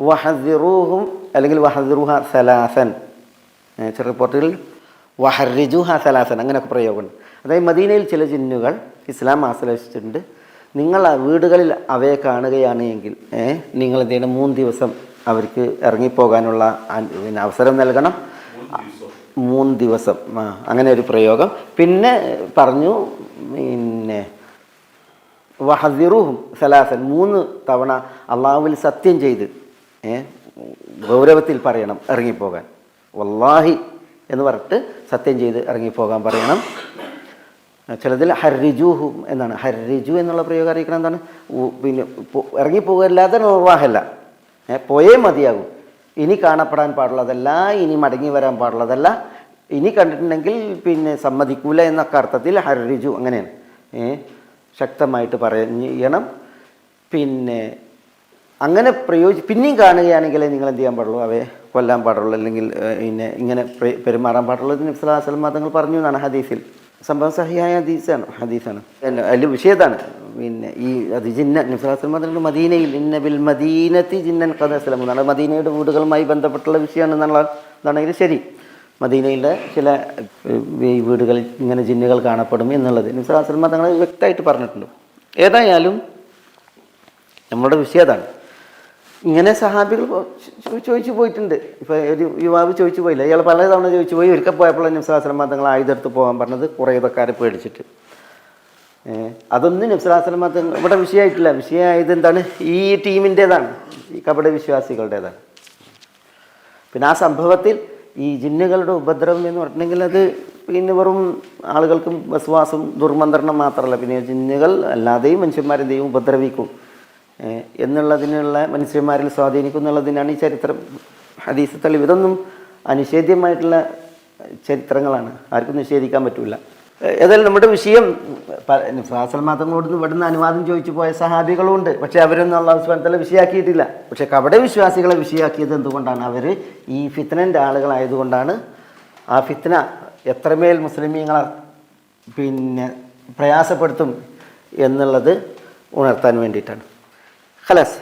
വഹദിറൂഹും, അല്ലെങ്കിൽ വഹദിറുഹ സലാസൻ, ചില റിപ്പോർട്ടുകളിൽ വഹറിജുഹ സലാസൻ, അങ്ങനെയൊക്കെ പ്രയോഗമുണ്ട്. അതായത് മദീനയിൽ ചില ജിന്നുകൾ ഇസ്ലാം ആശ്ലേഷിച്ചിട്ടുണ്ട്, നിങ്ങൾ വീടുകളിൽ അവയെ കാണുകയാണ് എങ്കിൽ നിങ്ങൾ എന്ത് ചെയ്യണം, 3 ദിവസം അവർക്ക് ഇറങ്ങിപ്പോകാനുള്ള പിന്നെ അവസരം നൽകണം. 3 ദിവസം, അങ്ങനെ ഒരു പ്രയോഗം. പിന്നെ പറഞ്ഞു പിന്നെ വഹദിറുഹും സലാസൻ, 3 തവണ അള്ളാഹുവിൽ സത്യം ചെയ്ത് ഗൗരവത്തിൽ പറയണം ഇറങ്ങിപ്പോകാൻ. വല്ലാഹി എന്ന് പറഞ്ഞിട്ട് സത്യം ചെയ്ത് ഇറങ്ങിപ്പോകാൻ പറയണം. ചിലതിൽ ഹർരിജൂഹു എന്നാണ്. ഹർരിജു എന്നുള്ള പ്രയോഗം അറിയിക്കണം എന്താണ്, പിന്നെ ഇറങ്ങിപ്പോകല്ലാതെ നിർവാഹമല്ല, പോയേ മതിയാകും. ഇനി കാണപ്പെടാൻ പാടുള്ളതല്ല, ഇനി മടങ്ങി വരാൻ പാടുള്ളതല്ല, ഇനി കണ്ടിട്ടുണ്ടെങ്കിൽ പിന്നെ സമ്മതിക്കൂല എന്നൊക്കെ അർത്ഥത്തിൽ ഹർരിജു, അങ്ങനെയാണ് ശക്തമായിട്ട് പറയണം. പിന്നെ അങ്ങനെ പിന്നെയും കാണുകയാണെങ്കിൽ നിങ്ങൾ എന്ത് ചെയ്യാൻ പാടുള്ളൂ, അവയെ കൊല്ലാൻ പാടുള്ളൂ, അല്ലെങ്കിൽ പിന്നെ ഇങ്ങനെ പെരുമാറാൻ പാടുള്ളൂ. നബി സല്ലല്ലാഹു അലൈഹി വസല്ലം തങ്ങൾ പറഞ്ഞു എന്നാണ് ഹദീസിൽ. സംഭവം സഹിഹായ ഹദീസാണ്. അതിൽ വിഷയതാണ്. പിന്നെ ഈ അത് ജിന്ന നബി സല്ലല്ലാഹു അലൈഹി വസല്ലം തങ്ങൾ മദീനയിൽ ഇന്ന ബിൽ മദീനത്തി ജിന്നൻ ഖദ് അസ്ലമു എന്നാണ്. മദീനയുടെ വീടുകളുമായി ബന്ധപ്പെട്ടുള്ള വിഷയമാണ് എന്നാണെങ്കിൽ ശരി. മദീനയിലെ ചില വീടുകളിൽ ഇങ്ങനെ ജിന്നുകൾ കാണപ്പെടും എന്നുള്ളത് നബി സല്ലല്ലാഹു അലൈഹി വസല്ലം തങ്ങൾ വ്യക്തമായിട്ട് പറഞ്ഞിട്ടുണ്ട്. ഏതായാലും നമ്മുടെ വിഷയം അതാണ്. ഇങ്ങനെ സഹാബികൾ ചോദിച്ചു പോയിട്ടുണ്ട്. ഇപ്പോൾ ഒരു യുവാവ് ചോദിച്ചു പോയില്ല, ഇയാൾ പല തവണ ചോദിച്ചു പോയി. ഒരിക്കൽ പോയപ്പോൾ നബി സല്ലല്ലാഹു അലൈഹി വസല്ലം തങ്ങൾ ആയുധെടുത്ത് പോകാൻ പറഞ്ഞത് കുറേതൊക്കെ പേടിച്ചിട്ട്. അതൊന്നും നബി സല്ലല്ലാഹു അലൈഹി വസല്ലം തങ്ങൾ ഇവിടെ വിഷയമായിട്ടില്ല. വിഷയമായത് എന്താണ്, ഈ ടീമിൻ്റേതാണ്, ഈ കപട വിശ്വാസികളുടേതാണ്. പിന്നെ ആ സംഭവത്തിൽ ഈ ജിന്നുകളുടെ ഉപദ്രവം എന്ന് പറഞ്ഞിട്ടുണ്ടെങ്കിൽ അത് പിന്നെ വെറും ആളുകൾക്കും വസ്വാസും ദുർമന്ത്രണം മാത്രമല്ല, പിന്നെ ജിന്നുകൾ അല്ലാതെയും മനുഷ്യന്മാരെന്തെയും ഉപദ്രവിക്കും എന്നുള്ളതിനുള്ള മനുഷ്യന്മാരിൽ സ്വാധീനിക്കും എന്നുള്ളതിനാണ് ഈ ചരിത്രം, ഹദീസ് തെളിവ്. ഇതൊന്നും അനിഷേധ്യമായിട്ടുള്ള ചരിത്രങ്ങളാണ്, ആർക്കും നിഷേധിക്കാൻ പറ്റില്ല. ഏതായാലും നമ്മുടെ വിഷയം തങ്ങളോട് ഇവിടുന്ന് അനുവാദം ചോദിച്ചു പോയ സഹാബികളുണ്ട്. പക്ഷേ അവരൊന്നും അല്ലാഹു സുബ്ഹാനഹു വ തആല വിഷയാക്കിയിട്ടില്ല. പക്ഷേ കപട വിശ്വാസികളെ വിഷയാക്കിയത് എന്തുകൊണ്ടാണ്? അവർ ഈ ഫിത്നൻ്റെ ആളുകളായതുകൊണ്ടാണ്. ആ ഫിത്ന എത്രമേൽ മുസ്ലിമീങ്ങളെ പിന്നെ പ്രയാസപ്പെടുത്തും എന്നുള്ളത് ഉണർത്താൻ വേണ്ടിയിട്ടാണ്. ഖലാസ്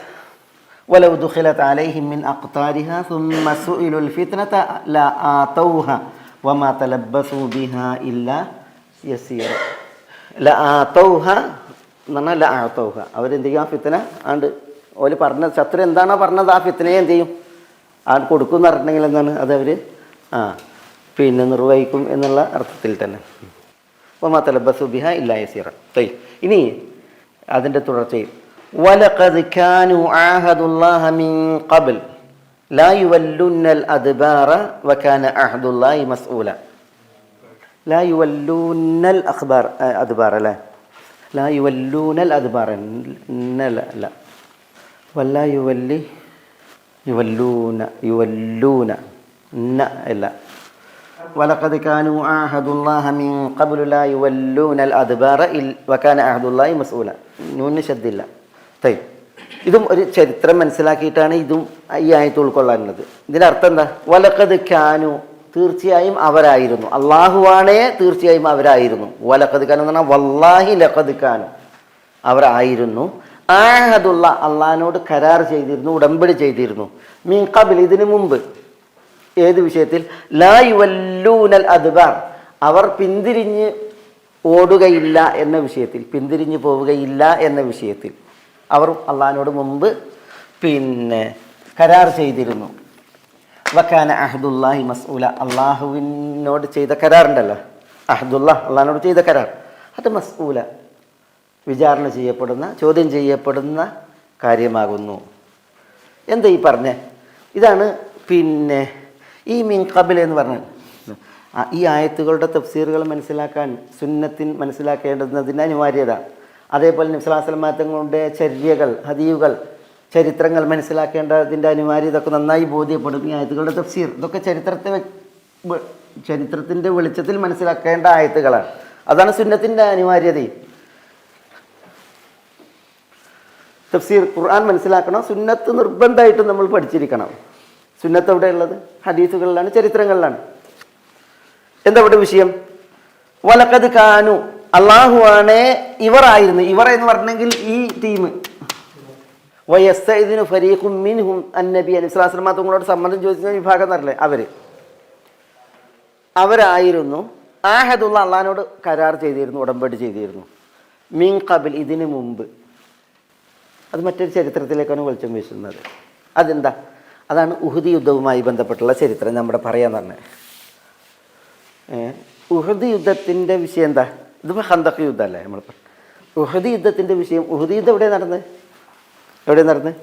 വലൗ ദുഖിലത് അലൈഹിം മിൻ അഖ്താരിഹാ സുമ്മ സുഇലുൽ ഫിത്നത ലആതൗഹാ വമാ തലബ്ബസു ബിഹാ ഇല്ലാ യസീറ. ലആതൗഹാ എന്ന് പറഞ്ഞാൽ ലആതൗഹാ, അവരെന്ത് ചെയ്യും? ആ ഫിത്ന ആണ്ട് ഓല് പറഞ്ഞ ശത്രു എന്താണോ പറഞ്ഞത് ആ ഫിത്നയെ എന്ത് ചെയ്യും? ആണ്ട് കൊടുക്കും എന്ന് പറഞ്ഞിട്ടുണ്ടെങ്കിൽ എന്താണ് അതവർ പിന്നെ നിർവഹിക്കും എന്നുള്ള അർത്ഥത്തിൽ തന്നെ. വമാ തലബ്ബസു ബിഹാ ഇല്ലാ യസീറ. ഇനി അതിൻ്റെ തുടർച്ചയിൽ വലഖദ് കാനൂ ആഹദുല്ലാഹ മിൻ ഖബ്ൽ ലാ യുവല്ലുന്നൽ അദ്ബാറ വകാന അഹദുല്ലാഹി മസ്ഊല. ലാ യുവല്ലൂന്നൽ അദ്ബാർ അല്ലേ, ലാ യുവല്ലൂനൽ അദ്ബാർ അല്ല, വല്ലാ യുവല്ലി യുവല്ലൂന അല്ല. വലഖദ് കാനൂ ആഹദുല്ലാഹ മിൻ ഖബ്ലു ലാ യുവല്ലൂനൽ അദ്ബാറ വകാന അഹദുല്ലാഹി മസ്ഊല. നൂന് ശദ്ദില്ല. ഇതും ഒരു ചരിത്രം മനസ്സിലാക്കിയിട്ടാണ് ഇതും ഈ ആയത്ത് ഉൾക്കൊള്ളാനുള്ളത്. ഇതിൻ്റെ അർത്ഥം എന്താ? വലഖദ് കാനു, തീർച്ചയായും അവരായിരുന്നു. അള്ളാഹുവാണേ തീർച്ചയായും അവരായിരുന്നു. വലഖദ് കാനു എന്ന് പറഞ്ഞാൽ വല്ലാഹി ലഖദ് കാനു, അവരായിരുന്നു. ആഹദുള്ള, അള്ളാഹിനോട് കരാർ ചെയ്തിരുന്നു, ഉടമ്പടി ചെയ്തിരുന്നു. മിൻ ഖബ്ൽ, ഇതിനു മുമ്പ്. ഏത് വിഷയത്തിൽ? ലാ യുവല്ലൂനൽ അദ്ബാർ, അവർ പിന്തിരിഞ്ഞ് ഓടുകയില്ല എന്ന വിഷയത്തിൽ, പിന്തിരിഞ്ഞ് പോവുകയില്ല എന്ന വിഷയത്തിൽ അവർ അള്ളാഹിനോട് മുമ്പ് പിന്നെ കരാർ ചെയ്തിരുന്നു. വക്കാന അഹദുല്ലാഹി മസ്ഊല, അള്ളാഹുവിനോട് ചെയ്ത കരാറുണ്ടല്ലോ, അഹദുല്ലാ, അള്ളാഹിനോട് ചെയ്ത കരാർ, അത് മസ്ഊല, വിചാരണ ചെയ്യപ്പെടുന്ന, ചോദ്യം ചെയ്യപ്പെടുന്ന കാര്യമാകുന്നു. എന്താ ഈ പറഞ്ഞേ? ഇതാണ് പിന്നെ ഈ മിൻ ഖബ്ൽ എന്ന് പറഞ്ഞാൽ ഈ ആയത്തുകളുടെ തഫ്സീറുകൾ മനസ്സിലാക്കാൻ സുന്നത്തിൻ മനസ്സിലാക്കേണ്ടുന്നതിൻ്റെ അനിവാര്യത, അതേപോലെ നബി സ്വല്ലല്ലാഹു അലൈഹി വസല്ലം തങ്ങളുടെ ചര്യകൾ, ഹദീസുകൾ, ചരിത്രങ്ങൾ മനസ്സിലാക്കേണ്ടതിൻ്റെ അനിവാര്യത ഇതൊക്കെ നന്നായി ബോധ്യപ്പെടും ഈ ആയത്തുകളുടെ തഫ്സീർ. ഇതൊക്കെ ചരിത്രത്തിൻ്റെ വെളിച്ചത്തിൽ മനസ്സിലാക്കേണ്ട ആയത്തുകളാണ്. അതാണ് സുന്നത്തിൻ്റെ അനിവാര്യത. തഫ്സീർ ഖുർആൻ മനസ്സിലാക്കണം, സുന്നത്ത് നിർബന്ധമായിട്ടും നമ്മൾ പഠിച്ചിരിക്കണം. സുന്നത്ത് എവിടെയുള്ളത്? ഹദീസുകളിലാണ്, ചരിത്രങ്ങളിലാണ്. എന്താ ഇവിടെ വിഷയം? വലഖദ് കാനു, അള്ളാഹുവാണേ ഇവരായിരുന്നു. ഇവർ എന്ന് പറഞ്ഞെങ്കിൽ ഈ ടീം. വയസ്തഇദ്നു ഫരീഖും മിൻഹും അന്നബി, നബി സ്വല്ലല്ലാഹു അലൈഹി വസല്ലം തങ്ങളോട് സമ്മതം ചോദിച്ച വിഭാഗം എന്നറിയില്ലേ, അവരായിരുന്നു. ആഹദുള്ള, അള്ളാഹിനോട് കരാർ ചെയ്തിരുന്നു, ഉടമ്പടി ചെയ്തിരുന്നു. മിൻ ഖബ്ൽ, ഇതിനു മുമ്പ്. അത് മറ്റൊരു ചരിത്രത്തിലേക്കാണ് വെളിച്ചം വീശുന്നത്. അതെന്താ? അതാണ് ഉഹുദ് യുദ്ധവുമായി ബന്ധപ്പെട്ടുള്ള ചരിത്രം നമ്മുടെ പറയാൻ തന്നെ. ഉഹുദ് യുദ്ധത്തിൻ്റെ വിഷയം എന്താ? ഇതിപ്പോൾ ഖന്തഖ് യുദ്ധമല്ലേ നമ്മൾ. ഉഹുദ് യുദ്ധത്തിൻ്റെ വിഷയം, ഉഹുദ് യുദ്ധം എവിടെ നടന്നത്?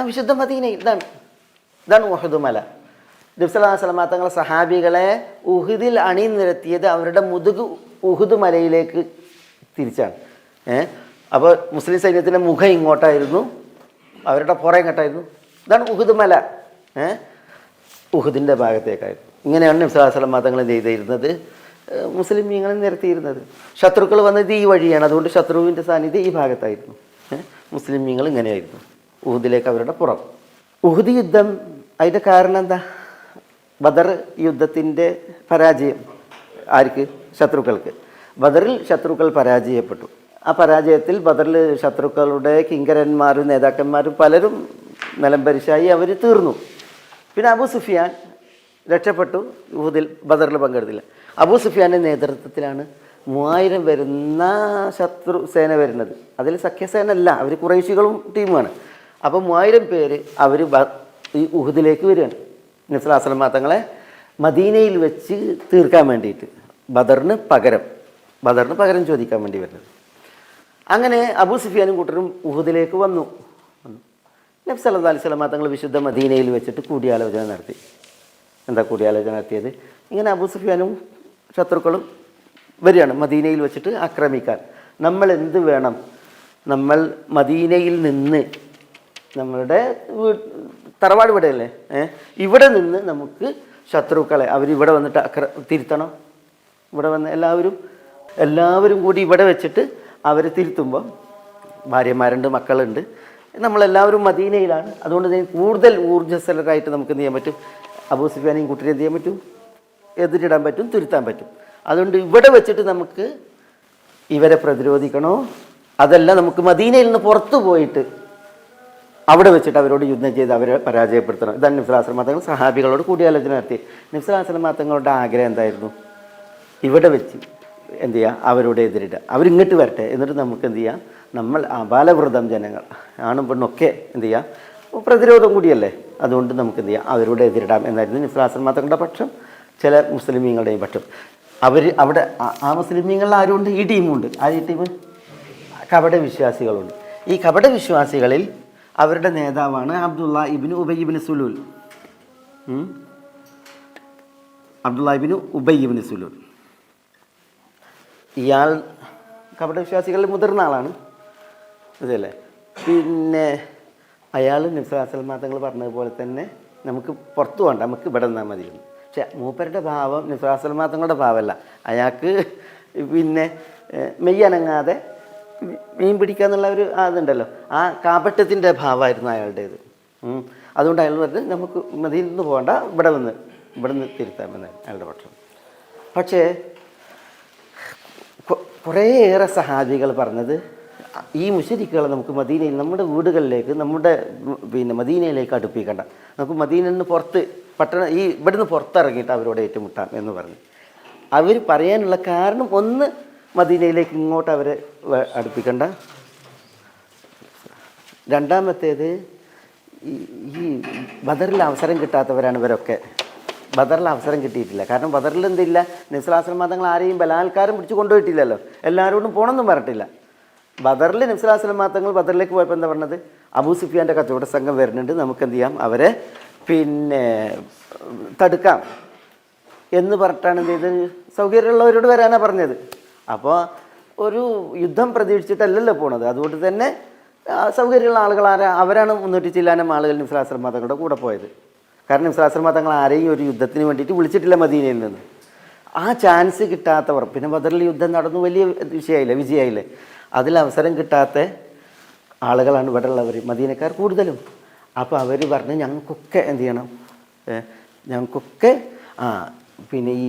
വിശുദ്ധ മദീനയിൽ. ഇതാണ് ഉഹുദ് മല. നബി സല്ലല്ലാഹു അലൈഹി വസല്ലം തങ്ങളെ സഹാബികളെ ഉഹുദിൽ അണിനിരത്തിയത് അവരുടെ മുതുക് ഉഹുദ് മലയിലേക്ക് തിരിച്ചാണ്. അപ്പോൾ മുസ്ലിം സൈന്യത്തിൻ്റെ മുഖം ഇങ്ങോട്ടായിരുന്നു, അവരുടെ പുറ ഇങ്ങോട്ടായിരുന്നു. ഇതാണ് ഉഹുദ് മല. ഉഹുദിൻ്റെ ഭാഗത്തേക്കായിരുന്നു. ഇങ്ങനെയാണ് നബി സല്ലല്ലാഹു അലൈഹി വസല്ലം തങ്ങൾ ചെയ്തിരുന്നത്, മുസ്ലിമീങ്ങളെ നിരത്തിയിരുന്നത്. ശത്രുക്കൾ വന്നത് ഈ വഴിയാണ്, അതുകൊണ്ട് ശത്രുവിൻ്റെ സാന്നിധ്യം ഈ ഭാഗത്തായിരുന്നു. മുസ്ലിമീങ്ങൾ ഇങ്ങനെയായിരുന്നു, ഉഹുദിലേക്ക് അവരുടെ പുറം. ഉഹുദ് യുദ്ധം, അതിൻ്റെ കാരണം എന്താ? ബദർ യുദ്ധത്തിൻ്റെ പരാജയം. ആർക്ക്? ശത്രുക്കൾക്ക്. ബദറിൽ ശത്രുക്കൾ പരാജയപ്പെട്ടു. ആ പരാജയത്തിൽ ബദറിൽ ശത്രുക്കളുടെ കിങ്കരന്മാരും നേതാക്കന്മാരും പലരും നിലംപരിശായി അവർ തീർന്നു. പിന്നെ അബൂ സുഫിയാൻ രക്ഷപ്പെട്ടു, ഉഹുദിൽ ബദറിൽ പങ്കെടുത്തില്ല. അബൂ സുഫിയാൻ്റെ നേതൃത്വത്തിലാണ് 3000 വരുന്ന ശത്രു സേന വരുന്നത്. അതിൽ സഖ്യസേന അല്ല, അവർ ഖുറൈശികളും ടീമുമാണ്. അപ്പോൾ 3000 പേര് അവർ ഈ ഉഹുദിലേക്ക് വരികയാണ്. നബി സല്ലല്ലാഹു അലൈഹി വസല്ലം തങ്ങളെ മദീനയിൽ വെച്ച് തീർക്കാൻ വേണ്ടിയിട്ട്, ബദറിന് പകരം ചോദിക്കാൻ വേണ്ടി വരുന്നത്. അങ്ങനെ അബൂ സുഫിയാനും കൂട്ടരും ഉഹുദിലേക്ക് വന്നു. നബി സല്ലല്ലാഹു അലൈഹി വസല്ലം തങ്ങൾ വിശുദ്ധ മദീനയിൽ വെച്ചിട്ട് കൂടിയാലോചന നടത്തി. എന്താ കൂടിയാലോചന നടത്തിയത്? ഇങ്ങനെ അബൂ സുഫിയാനും ശത്രുക്കളും വരികയാണ് മദീനയിൽ വെച്ചിട്ട് ആക്രമിക്കാൻ. നമ്മൾ എന്ത് വേണം? നമ്മൾ മദീനയിൽ നിന്ന്, നമ്മളുടെ തറവാട് ഇവിടെയല്ലേ, ഇവിടെ നിന്ന് നമുക്ക് ശത്രുക്കളെ അവരിവിടെ വന്നിട്ട് തിരുത്തണം. ഇവിടെ വന്ന് എല്ലാവരും കൂടി ഇവിടെ വെച്ചിട്ട് അവർ തിരുത്തുമ്പോൾ, ഭാര്യമാരുണ്ട്, മക്കളുണ്ട്, നമ്മളെല്ലാവരും മദീനയിലാണ്. അതുകൊണ്ട് കൂടുതൽ ഊർജ്ജസ്വലരായിട്ട് നമുക്ക് എന്ത് ചെയ്യാൻ പറ്റും? അബൂ സുഫിയാനെയും കൂട്ടരെ എന്ത് ചെയ്യാൻ പറ്റും? എതിരിടാൻ പറ്റും, തിരുത്താൻ പറ്റും. അതുകൊണ്ട് ഇവിടെ വെച്ചിട്ട് നമുക്ക് ഇവരെ പ്രതിരോധിക്കണോ? അതല്ല, നമുക്ക് മദീനയിൽ നിന്ന് പുറത്തു പോയിട്ട് അവിടെ വെച്ചിട്ട് അവരോട് യുദ്ധം ചെയ്ത് അവരെ പരാജയപ്പെടുത്തണം. ഇതാണ് നബി സല്ലല്ലാഹു അലൈഹി വസല്ലം തങ്ങൾ സഹാബികളോട് കൂടിയാലോചന നടത്തി. നബി സല്ലല്ലാഹു അലൈഹി വസല്ലം തങ്ങളുടെ ആഗ്രഹം എന്തായിരുന്നു? ഇവിടെ വെച്ച് എന്ത് ചെയ്യുക, അവരോട് എതിരിടുക. അവരിങ്ങോട്ട് വരട്ടെ, എന്നിട്ട് നമുക്ക് എന്ത് ചെയ്യാം, നമ്മൾ ബാലവൃതം ജനങ്ങൾ ആണും പെണ്ണൊക്കെ എന്ത് ചെയ്യാം, പ്രതിരോധം കൂടിയല്ലേ, അതുകൊണ്ട് നമുക്ക് എന്ത് ചെയ്യാം, അവരോട് എതിരിടാം എന്നായിരുന്നു നബി സല്ലല്ലാഹു അലൈഹി വസല്ലം തങ്ങളുടെ പക്ഷം. ചില മുസ്ലിമീങ്ങളുടെയും പക്ഷം. അവർ അവിടെ ആ മുസ്ലിമീങ്ങളിൽ ആരുണ്ട്? ഈ ടീമുണ്ട്. ആ ഈ ടീം കപട വിശ്വാസികളുണ്ട്. ഈ കപട വിശ്വാസികളിൽ അവരുടെ നേതാവാണ് അബ്ദുള്ള ഇബ്നു ഉബൈ ഇബ്നു സുലൂൽ. അബ്ദുള്ള ഇബ്നു ഉബൈ ഇബ്നു സുലൂൽ ഇയാൾ കപട വിശ്വാസികളിൽ മുതിർന്ന ആളാണ്, അതല്ലേ. പിന്നെ അയാൾ നബി സല്ലല്ലാഹു അലൈഹി വസല്ലം തങ്ങൾ പറഞ്ഞതുപോലെ തന്നെ നമുക്ക് പുറത്തു പോകണ്ട, നമുക്ക് ഇവിടെ നിന്നാൽ മതിയിരുന്നു. പക്ഷെ മൂപ്പരുടെ ഭാവം നബി സല്ലല്ലാഹു അലൈഹി വസല്ലം തങ്ങളുടെ ഭാവമല്ല. അയാൾക്ക് പിന്നെ മെയ്യനങ്ങാതെ മീൻ പിടിക്കുക എന്നുള്ള ഒരു അതുണ്ടല്ലോ, ആ കാപട്യത്തിൻ്റെ ഭാവമായിരുന്നു അയാളുടേത്. അതുകൊണ്ട് അയാൾ പറഞ്ഞ് നമുക്ക് മദീനയിൽ നിന്ന് പോകണ്ട, ഇവിടെ നിന്ന് തിരുത്താമെന്നാണ് അയാളുടെ പക്ഷം. പക്ഷേ കുറേയേറെ സഹാബികൾ പറഞ്ഞത് ഈ മുശ്രിക്കുകളെ നമുക്ക് മദീനയിൽ നമ്മുടെ വീടുകളിലേക്ക് നമ്മുടെ മദീനയിലേക്ക് അടുപ്പിക്കണ്ട, നമുക്ക് മദീനയിൽ നിന്ന് പുറത്ത് ഇവിടുന്ന് പുറത്തിറങ്ങിയിട്ട് അവരോട് ഏറ്റുമുട്ടാം എന്ന് പറഞ്ഞു. അവർ പറയാനുള്ള കാരണം ഒന്ന്, മദീനയിലേക്ക് ഇങ്ങോട്ട് അവരെ അടുപ്പിക്കണ്ട. രണ്ടാമത്തേത് ഈ ബദറിൽ അവസരം കിട്ടാത്തവരാണ് ഇവരൊക്കെ. ബദറിൽ അവസരം കിട്ടിയിട്ടില്ല. കാരണം ബദറിൽ എന്തില്ല, നബി സല്ലല്ലാഹു അലൈഹി വസല്ലം തങ്ങൾ ആരെയും ബലാത്കാരം പിടിച്ച് കൊണ്ടുപോയിട്ടില്ലല്ലോ, എല്ലാവരോടും പോകണമെന്നും പറഞ്ഞിട്ടില്ല. ബദറിൽ നബി സല്ലല്ലാഹു അലൈഹി വസല്ലം തങ്ങൾ ബദറിലേക്ക് പോയപ്പോൾ എന്താ പറഞ്ഞത്? അബൂ സുഫിയാൻ്റെ കച്ചവട സംഘം വരുന്നുണ്ട്, നമുക്ക് എന്ത് ചെയ്യാം, അവരെ തടുക്കാം എന്ന് പറഞ്ഞിട്ടാണ് എന്ത് ചെയ്ത്, സൗകര്യമുള്ളവരോട് വരാനാണ് പറഞ്ഞത്. അപ്പോൾ ഒരു യുദ്ധം പ്രതീക്ഷിച്ചിട്ടല്ലല്ലോ പോണത്. അതുകൊണ്ട് തന്നെ സൗകര്യമുള്ള ആളുകൾ അവരാണ് 300 ചില്ലാനം ആളുകൾ നബി സല്ലല്ലാഹു അലൈഹി വസല്ലം തങ്ങളുടെ കൂടെ പോയത്. കാരണം നബി സല്ലല്ലാഹു അലൈഹി വസല്ലം തങ്ങൾ ആരെയും ഒരു യുദ്ധത്തിന് വേണ്ടിയിട്ട് വിളിച്ചിട്ടില്ല മദീനയിൽ നിന്ന്. ആ ചാൻസ് കിട്ടാത്തവർ, പിന്നെ ബദറിൽ യുദ്ധം നടന്നു, വലിയ വിജയമായില്ലേ, അതിൽ അവസരം കിട്ടാത്ത ആളുകളാണ് ഇവിടെ ഉള്ളവർ, മദീനക്കാർ കൂടുതലും. അപ്പോൾ അവർ പറഞ്ഞ് ഞങ്ങൾക്കൊക്കെ എന്ത് ചെയ്യണം, ഞങ്ങൾക്കൊക്കെ പിന്നെ ഈ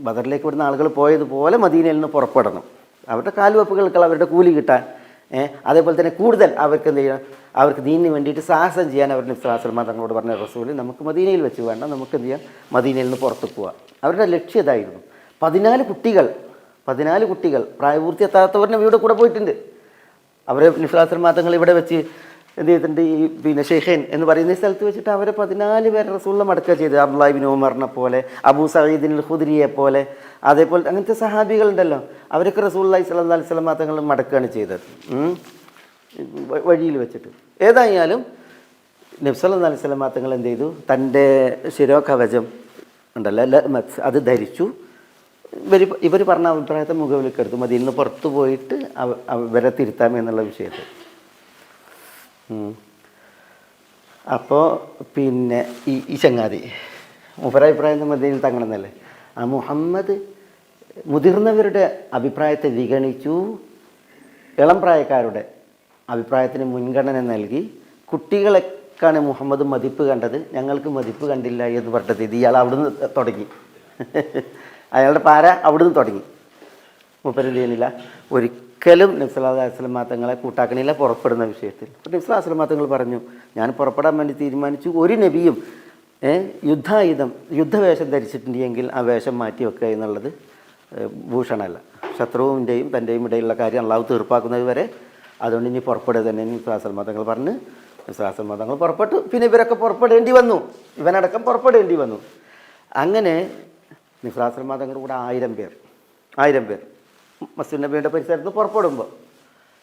ബദറിലേക്ക് വിടുന്ന ആളുകൾ പോയതുപോലെ മദീനയിൽ നിന്ന് പുറപ്പെടണം, അവരുടെ കാൽവെപ്പുകൾക്ക് അവരുടെ കൂലി കിട്ടാൻ. അതേപോലെ തന്നെ കൂടുതൽ അവർക്ക് എന്ത് ചെയ്യണം, അവർക്ക് ദീനിന് വേണ്ടിയിട്ട് സാഹസം ചെയ്യാൻ അവർ നബി സല്ലല്ലാഹു അലൈഹി വസല്ലം തങ്ങളോട് പറഞ്ഞ റസൂല്, നമുക്ക് മദീനയിൽ വെച്ച് വേണ്ട, നമുക്ക് എന്ത് ചെയ്യാം, മദീനയിൽ നിന്ന് പുറത്ത് പോവുക. അവരുടെ ലക്ഷ്യം ഇതായിരുന്നു. 14 കുട്ടികൾ പ്രായപൂർത്തി എത്താത്തവരുടെ ഇവിടെ കൂടെ പോയിട്ടുണ്ട്. അവരെ നബി സല്ലല്ലാഹു അലൈഹി വസല്ലം തങ്ങൾ ഇവിടെ വെച്ച് എന്ത് ചെയ്തിട്ടുണ്ട്, ഈ ഷെയ്ഖൈൻ എന്ന് പറയുന്ന സ്ഥലത്ത് വെച്ചിട്ട് അവരെ 14 പേരെ റസൂലിനെ മടക്കുക ചെയ്ത്. അബ്ദുല്ലാ ഇബ്നു ഉമറിനെ പോലെ, അബൂ സഈദ് അൽ ഖുദ്രിയെ പോലെ, അതേപോലെ അങ്ങനത്തെ സഹാബികളുണ്ടല്ലോ, അവരൊക്കെ റസൂലുള്ളാഹി സ്വല്ലല്ലാഹു അലൈഹി വസല്ലം തങ്ങൾ മടക്കുകയാണ് ചെയ്തത് വഴിയിൽ വെച്ചിട്ട്. ഏതായാലും നബി സല്ലല്ലാഹു അലൈഹി വസല്ലം തങ്ങൾ എന്ത് ചെയ്തു, തൻ്റെ ശിരോകവചം ഉണ്ടല്ലോ അത് ധരിച്ചു. ഇവർ പറഞ്ഞ അഭിപ്രായത്തെ മുഖവിലേക്കെടുത്തു, മദീനയിൽ നിന്ന് പുറത്തു പോയിട്ട് അവരെ തിരുത്താമെന്നുള്ള വിഷയത്തിൽ. അപ്പോൾ പിന്നെ ഈ ചങ്ങാതി മൂപ്പരഭിപ്രായം മദീനയിൽ തങ്ങണമെന്നല്ലേ, ആ മുഹമ്മദ് മുതിർന്നവരുടെ അഭിപ്രായത്തെ വിഗണിച്ചു, ഇളം പ്രായക്കാരുടെ അഭിപ്രായത്തിന് മുൻഗണന നൽകി, കുട്ടികളെക്കാണ് മുഹമ്മദ് മതിപ്പ് കണ്ടത്, ഞങ്ങൾക്ക് മതിപ്പ് കണ്ടില്ല എന്ന് പറഞ്ഞത്. ഇത് ഇയാൾ അവിടുന്ന് തുടങ്ങി, അയാളുടെ പാര അവിടുന്ന് തുടങ്ങി. മൂപ്പരെന്ത് ചെയ്യുന്നില്ല, ഒരിക്കലും നബി സല്ലല്ലാഹു അലൈഹി വസല്ലം തങ്ങളെ കൂട്ടാക്കണില്ല പുറപ്പെടുന്ന വിഷയത്തിൽ. അപ്പോൾ നബി സല്ലല്ലാഹു അലൈഹി വസല്ലം തങ്ങൾ പറഞ്ഞു, ഞാൻ പുറപ്പെടാൻ വേണ്ടി തീരുമാനിച്ചു, ഒരു നബിയും യുദ്ധവേഷം ധരിച്ചിട്ടുണ്ടെങ്കിൽ ആ വേഷം മാറ്റി വെക്കുക എന്നുള്ളത് ഭൂഷണമല്ല, ശത്രുവിൻ്റെയും തൻ്റെയും ഇടയിലുള്ള കാര്യം അള്ളാഹു തീർപ്പാക്കുന്നത് വരെ, അതുകൊണ്ട് ഇനി പുറപ്പെടുക തന്നെ നബി സല്ലല്ലാഹു അലൈഹി വസല്ലം തങ്ങൾ പറഞ്ഞ്. നബി സല്ലല്ലാഹു അലൈഹി വസല്ലം തങ്ങൾ പുറപ്പെട്ടു. പിന്നെ ഇവരൊക്കെ പുറപ്പെടേണ്ടി വന്നു, ഇവനടക്കം പുറപ്പെടേണ്ടി വന്നു. അങ്ങനെ നബി സല്ലല്ലാഹു അലൈഹി വസല്ലം തങ്ങളുടെ കൂടെ 1000 പേർ മസ്ജിദ് നബിയുടെ പരിസരത്ത് പുറപ്പെടുമ്പോൾ,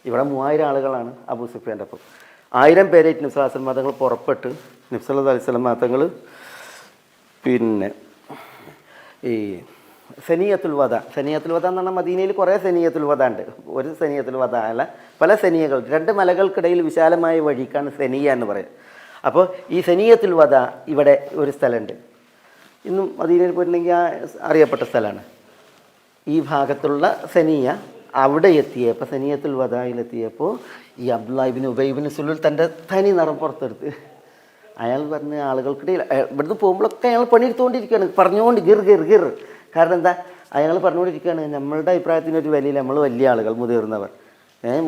ഇവിടെ 3000 ആളുകളാണ് അബൂ സുഫിയാൻ്റെ ഒപ്പം. 1000 പേരായിട്ട് നബി സല്ലല്ലാഹു അലൈഹി വസല്ലം തങ്ങൾ പുറപ്പെട്ട് നബി സല്ലല്ലാഹു അലൈഹി വസല്ലം തങ്ങൾ പിന്നെ ഈ സനിയത്തുൽ വദ എന്ന് പറഞ്ഞാൽ മദീനയിൽ കുറേ സനിയത്തുൽ വദ ഉണ്ട്. ഒരു സനിയത്തുൽ വദ അല്ല, പല സനിയകൾ, 2 മലകൾക്കിടയിൽ വിശാലമായ വഴിക്കാണ് സനിയ എന്ന് പറയുക. അപ്പോൾ ഈ സനിയത്തുൽ വദ ഇവിടെ ഒരു സ്ഥലമുണ്ട്, ഇന്നും മദീനയിൽ പോയിട്ടുണ്ടെങ്കിൽ അറിയപ്പെട്ട സ്ഥലമാണ്. ഈ ഭാഗത്തുള്ള സനിയ, അവിടെ എത്തിയപ്പോൾ സനിയത്തുൽ വദായിലെത്തിയപ്പോൾ ഈ അബ്ദുല്ലാ ഇബ്നു ഉബൈ ഇബ്നു സുലൂൽ തൻ്റെ തനി നിറം പുറത്തെടുത്ത് അയാൾ പറഞ്ഞ ആളുകൾക്കിടയിൽ ഇവിടുന്ന് പോകുമ്പോഴൊക്കെ അയാൾ പണിയെടുത്തുകൊണ്ടിരിക്കുകയാണ്, പറഞ്ഞുകൊണ്ട് ഗിർ. കാരണം എന്താ, അയാൾ പറഞ്ഞുകൊണ്ടിരിക്കുകയാണ്, നമ്മളുടെ അഭിപ്രായത്തിനൊരു വിലയില്ല, നമ്മൾ വലിയ ആളുകൾ മുതിർന്നവർ,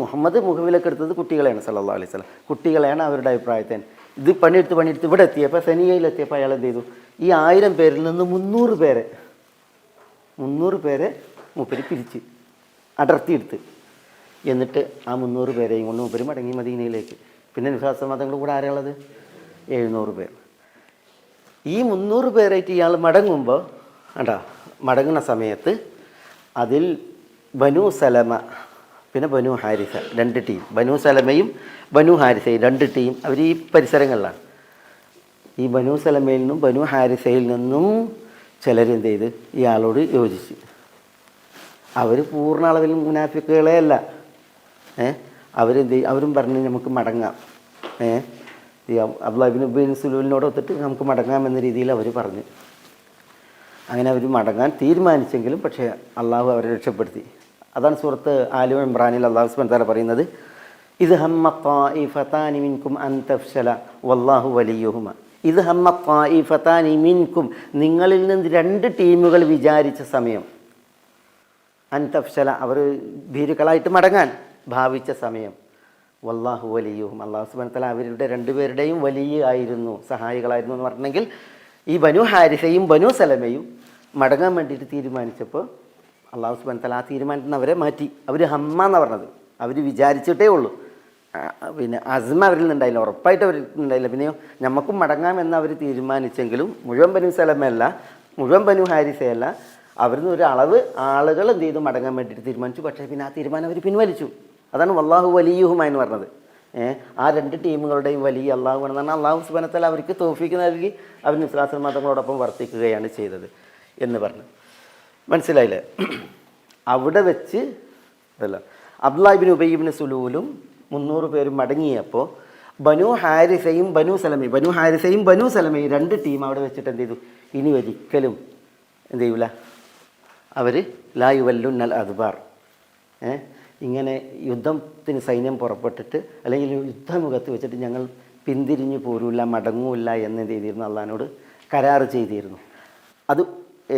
മുഹമ്മദ് മുഖവിലൊക്കെ എടുത്തത് കുട്ടികളെയാണ് സല്ലല്ലാഹു അലൈഹി വസല്ലം. കുട്ടികളെയാണ് അവരുടെ അഭിപ്രായത്തിന്. ഇത് പണിയെടുത്ത് ഇവിടെ എത്തിയപ്പോൾ സനിയയിലെത്തിയപ്പോൾ അയാൾ എന്ത് ചെയ്തു, ഈ 1000 പേരിൽ നിന്ന് 300 പേരെ മൂപ്പര് പിരിച്ച് അടർത്തിയെടുത്ത്. എന്നിട്ട് ആ 300 പേരെയും കൊണ്ട് മൂപ്പര് മടങ്ങി മദീനയിലേക്ക്. പിന്നെ വിശ്വാസമതങ്ങൾ കൂടെ ആരാളുള്ളത്? 700 പേർ. ഈ 300 പേരായിട്ട് ഇയാൾ മടങ്ങുമ്പോൾ മടങ്ങുന്ന സമയത്ത് അതിൽ ബനു സലമ പിന്നെ ബനു ഹാരിസ 2 ടീം, ബനു സലമയും ബനു ഹാരിസയും 2 ടീം. അവർ ഈ പരിസരങ്ങളിലാണ്. ഈ ബനു സലമയിൽ നിന്നും ബനു ഹാരിസയിൽ നിന്നും ചിലരെന്ത് ചെയ്ത് ഇയാളോട് യോജിച്ച്. അവർ പൂർണ്ണ അളവിൽ മുനാഫിക്കുകളെ അല്ല. അവരെന്ത് ചെയ്യും, അവരും പറഞ്ഞ് നമുക്ക് മടങ്ങാം. ഈ അബ്ദുല്ലാഹ് ഇബ്നു ഉബൈ സുലൂലിനോട് ഒത്തിട്ട് നമുക്ക് മടങ്ങാം എന്ന രീതിയിൽ അവർ പറഞ്ഞു. അങ്ങനെ അവർ മടങ്ങാൻ തീരുമാനിച്ചെങ്കിലും പക്ഷേ അള്ളാഹു അവരെ രക്ഷപ്പെടുത്തി. അതാണ് സൂറത്ത് ആലു ഇമ്രാനിൽ അള്ളാഹു സുബ്ഹാനഹു വ തആല പറയുന്നത്, ഇത് ഹമ്മ ത്വാഇഫതാനി മിൻകും അൻ തഫ്ശല വല്ലാഹു വലിയുഹുമ. ഇത് ഹമ്മ ത്വാഇഫതാനി മിൻകും, നിങ്ങളിൽ നിന്ന് 2 ടീമുകൾ വിചാരിച്ച സമയം, അൻ തഫ്ശല അവർ ഭീരുക്കളായിട്ട് മടങ്ങാൻ ഭാവിച്ച സമയം, വല്ലാഹു വലിയുഹും, അള്ളാഹു സുബ്ഹാനഹു വ തആല അവരുടെ 2 പേരുടെയും വലിയ ആയിരുന്നു, സഹായികളായിരുന്നു എന്ന് പറഞ്ഞെങ്കിൽ ഈ ബനു ഹാരിസയും ബനു സലമയും മടങ്ങാൻ വേണ്ടിയിട്ട് തീരുമാനിച്ചപ്പോൾ അള്ളാഹു സുബ്ഹാനഹു വ തആല ആ തീരുമാനത്തിൽ നിന്ന് അവരെ മാറ്റി. അവർ ഹമ്മ എന്നാണ് പറഞ്ഞത്, അവർ വിചാരിച്ചിട്ടേ ഉള്ളൂ. പിന്നെ അസ്മ അവരിൽ നിന്നുണ്ടായില്ല, ഉറപ്പായിട്ട് അവരിൽ നിന്നുണ്ടായില്ല. പിന്നെയോ നമുക്കും മടങ്ങാമെന്ന് അവർ തീരുമാനിച്ചെങ്കിലും മുഴുവൻ ബനു സലമയല്ല, മുഴുവൻ ബനു ഹാരിസയല്ല, അവരിൽ നിന്ന് ഒരു അളവ് ആളുകൾ എന്ത് ചെയ്തു മടങ്ങാൻ വേണ്ടിയിട്ട് തീരുമാനിച്ചു. പക്ഷേ പിന്നെ ആ തീരുമാനം അവർ പിൻവലിച്ചു. അതാണ് വല്ലാഹു വലിയുഹുമ എന്ന് പറഞ്ഞത്. ആ 2 ടീമുകളുടെയും വലിയ അള്ളാഹു എന്ന് പറഞ്ഞാൽ അള്ളാഹു സുബ്ഹാനഹു വ തആല അവർക്ക് തൗഫീഖ് നൽകി അവർ ഇസ്ലാം മതങ്ങളോടൊപ്പം വർത്തിക്കുകയാണ് ചെയ്തത് എന്ന് പറഞ്ഞു. മനസ്സിലായില്ലേ? അവിടെ വെച്ച് അല്ല, അബ്ദുല്ലാഹ് ഇബ്നു ഉബൈ ഇബ്നു സുലൂലും 300 പേരും മടങ്ങിയപ്പോൾ ബനു ഹാരിസയും ബനു സലമയും 2 ടീം അവിടെ വെച്ചിട്ട് എന്ത് ചെയ്തു, ഇനി ഒരിക്കലും എന്ത് ചെയ്യൂല, അവർ ലാ യുവല്ലുന്നൽ അദ്ബാർ, ഇങ്ങനെ യുദ്ധത്തിന് സൈന്യം പുറപ്പെട്ടിട്ട് അല്ലെങ്കിൽ യുദ്ധമുഖത്ത് വെച്ചിട്ട് ഞങ്ങൾ പിന്തിരിഞ്ഞു പോരൂല്ല, മടങ്ങൂല്ല എന്ന് എന്ത് ചെയ്തിരുന്നു, അള്ളാഹിനോട് കരാറ് ചെയ്തിരുന്നു. അത്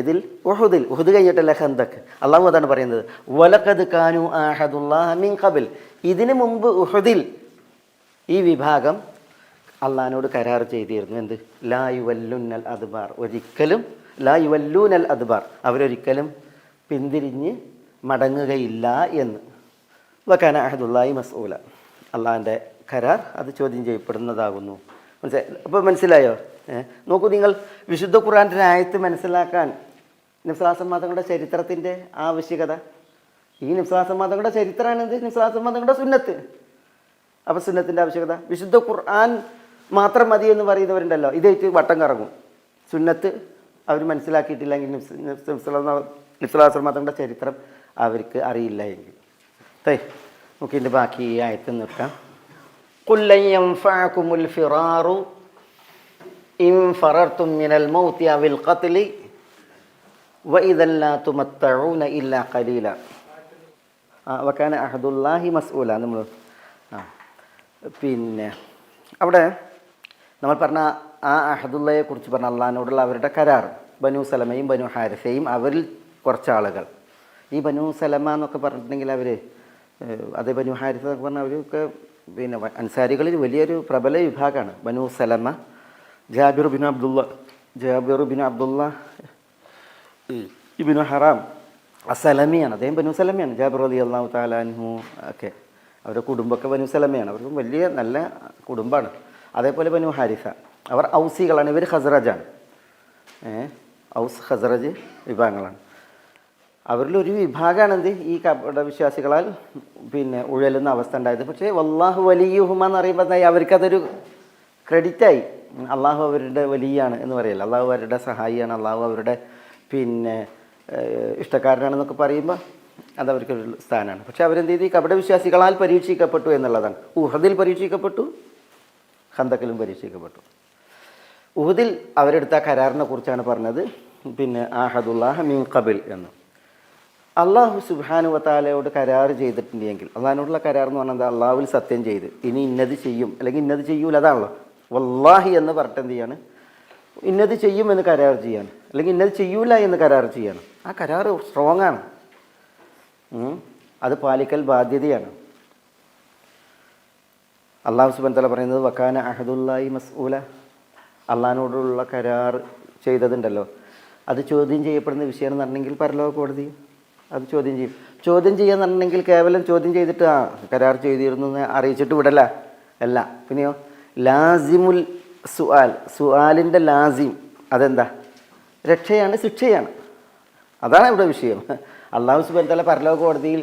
ഇതിൽ ഉഹുദ് കഴിഞ്ഞിട്ടല്ല ഖന്തക്ക്. അള്ളാഹു അതാണ് പറയുന്നത്, വലഖദ് കാനു ആഹദുല്ലാഹ മിൻ ഖബൽ, ഇതിനു മുമ്പ് ഉഹുദിൽ ഈ വിഭാഗം അള്ളാഹിനോട് കരാർ ചെയ്തിരുന്നു. എന്ത്? ലാ യുവല്ലുന്നൽ അദ്ബാർ, ഒരിക്കലും ലാ യുവല്ലൂനൽ അദ്ബാർ, അവരൊരിക്കലും പിന്തിരിഞ്ഞ് മടങ്ങുകയില്ല എന്ന്. വകാന അഹദുല്ലാഹി മസ്ഊല, അള്ളാഹിൻ്റെ കരാർ അത് ചോദ്യം ചെയ്യപ്പെടുന്നതാകുന്നു. അപ്പോൾ മനസ്സിലായോ? നോക്കൂ നിങ്ങൾ, വിശുദ്ധ ഖുർആൻ്റെ ആയത്ത് മനസ്സിലാക്കാൻ നബി മതങ്ങളുടെ ചരിത്രത്തിൻ്റെ ആവശ്യകത, ഈ നബി മതങ്ങളുടെ ചരിത്രമാണ് എന്ത്? നബി മതങ്ങളുടെ സുന്നത്ത്. അപ്പോൾ സുന്നത്തിൻ്റെ ആവശ്യകത, വിശുദ്ധ ഖുർആൻ മാത്രം മതി എന്ന് പറയുന്നവരുണ്ടല്ലോ, ഇതായിട്ട് വട്ടം കറങ്ങും. സുന്നത്ത് അവർ മനസ്സിലാക്കിയിട്ടില്ലെങ്കിൽ നബി മതങ്ങളുടെ ചരിത്രം അവർക്ക് അറിയില്ല എങ്കിൽ. നമുക്ക് ഇതിൻ്റെ ബാക്കി ഈ ആയത്ത് നിർത്താം. ഖുൽ ലൻ യൻഫഅകുമുൽ ഫിറാറു ഇൻ ഫറർതും മിനൽ മൗതി അവൽ ഖത്ലി വഇദൻ ലാ തുമത്തഊന ഇല്ലാ ഖലീല വകാന അഹദുല്ലാഹി മസ്ഊല. നമ്മൾ പിന്നെ അവിടെ നമ്മൾ പറഞ്ഞ ആ അഹദുല്ലയെ കുറിച്ച് പറഞ്ഞ അള്ളാഹിനോടുള്ള അവരുടെ കരാർ, ബനു സലമയും ബനു ഹാരിസയും അവരിൽ കുറച്ചാളുകൾ. ഈ ബനു സലമ എന്നൊക്കെ പറഞ്ഞിട്ടുണ്ടെങ്കിൽ അവർ, അതേ ബനു ഹാരിസ എന്നൊക്കെ പറഞ്ഞാൽ അവരൊക്കെ പിന്നെ അൻസാരികളിൽ വലിയൊരു പ്രബല വിഭാഗമാണ്. ബനു സലമ, ജാബിർ ബിൻ അബ്ദുള്ള ഇബ്നു ഹറാം അസലമിയാണ്, അദ്ദേഹം ബനു സലമയാണ്. ജാബിർ റളിയല്ലാഹു തആല അൻഹു ഒക്കെ അവരുടെ കുടുംബമൊക്കെ ബനു സലമയാണ്, അവർക്ക് വലിയ നല്ല കുടുംബമാണ്. അതേപോലെ ബനു ഹാരിസ അവർ ഔസികളാണ്, ഇവർ ഖസ്റജാണ്. ഔസ് ഖസ്റജ് വിഭാഗങ്ങളാണ്. അവരിലൊരു വിഭാഗമാണ് എന്ത്, ഈ വിശ്വാസികളാൽ പിന്നെ ഉഴലുന്ന അവസ്ഥ ഉണ്ടായത്. പക്ഷേ വല്ലാഹു വലിയുഹുമ എന്ന് പറയുമ്പോൾ അവർക്കതൊരു ക്രെഡിറ്റായി. അള്ളാഹു അവരുടെ വലിയാണ് എന്ന് പറയല്ല, അള്ളാഹു അവരുടെ സഹായിയാണ്, അള്ളാഹു അവരുടെ പിന്നെ ഇഷ്ടക്കാരനാണെന്നൊക്കെ പറയുമ്പോൾ അതവർക്കൊരു സ്ഥാനമാണ്. പക്ഷെ അവരെന്ത് ചെയ്ത് ഈ കപട വിശ്വാസികളാൽ പരീക്ഷിക്കപ്പെട്ടു എന്നുള്ളതാണ്. ഉഹദിൽ പരീക്ഷിക്കപ്പെട്ടു, ഖന്തക്കിലും പരീക്ഷിക്കപ്പെട്ടു. ഉഹദിൽ അവരെടുത്ത കരാറിനെ കുറിച്ചാണ് പറഞ്ഞത്, പിന്നെ ആഹദുല്ലാഹ മിൻ ഖബൽ എന്ന്. അള്ളാഹു സുബ്ഹാനഹു വ തആലയോട് കരാർ ചെയ്തിട്ടുണ്ടെങ്കിൽ, അള്ളാഹിനോടുള്ള കരാർ എന്ന് പറഞ്ഞാൽ അള്ളാഹുവിൽ സത്യം ചെയ്ത് ഇനി ഇന്നത് ചെയ്യും അല്ലെങ്കിൽ ഇന്നത് ചെയ്യൂല, അതാണല്ലോ വല്ലാഹി എന്ന് പറഞ്ഞിട്ട് എന്ത് ചെയ്യാണ്, ഇന്നത് ചെയ്യും എന്ന് കരാർ ചെയ്യാണ്, അല്ലെങ്കിൽ ഇന്നത് ചെയ്യൂല എന്ന് കരാർ ചെയ്യാണ്. ആ കരാർ സ്ട്രോങ് ആണ്, അത് പാലിക്കൽ ബാധ്യതയാണ്. അള്ളാഹു സുബ്ഹാനഹു വ തആല പറയുന്നത് വകാന അഹദുല്ലാഹി മസ്ഊല, അള്ളാഹിനോടുള്ള കരാർ ചെയ്തതുണ്ടല്ലോ അത് ചോദ്യം ചെയ്യപ്പെടുന്ന വിഷയം എന്ന് പറഞ്ഞെങ്കിൽ പരലോക കോടതി അത് ചോദ്യം ചെയ്യും. ചോദ്യം ചെയ്യാന്ന് പറഞ്ഞെങ്കിൽ കേവലം ചോദ്യം ചെയ്തിട്ട് കരാർ ചെയ്തിരുന്നു എന്ന് അറിയിച്ചിട്ട് വിടല അല്ല. പിന്നെയോ ലാസിമുൽ സുആലിൻ്റെ ലാസിം അതെന്താ? രക്ഷയാണ്, ശിക്ഷയാണ്. അതാണ് ഇവിടെ വിഷയം. അള്ളാഹു സുബ്ഹാനഹു വ തആല പരലോക കോടതിയിൽ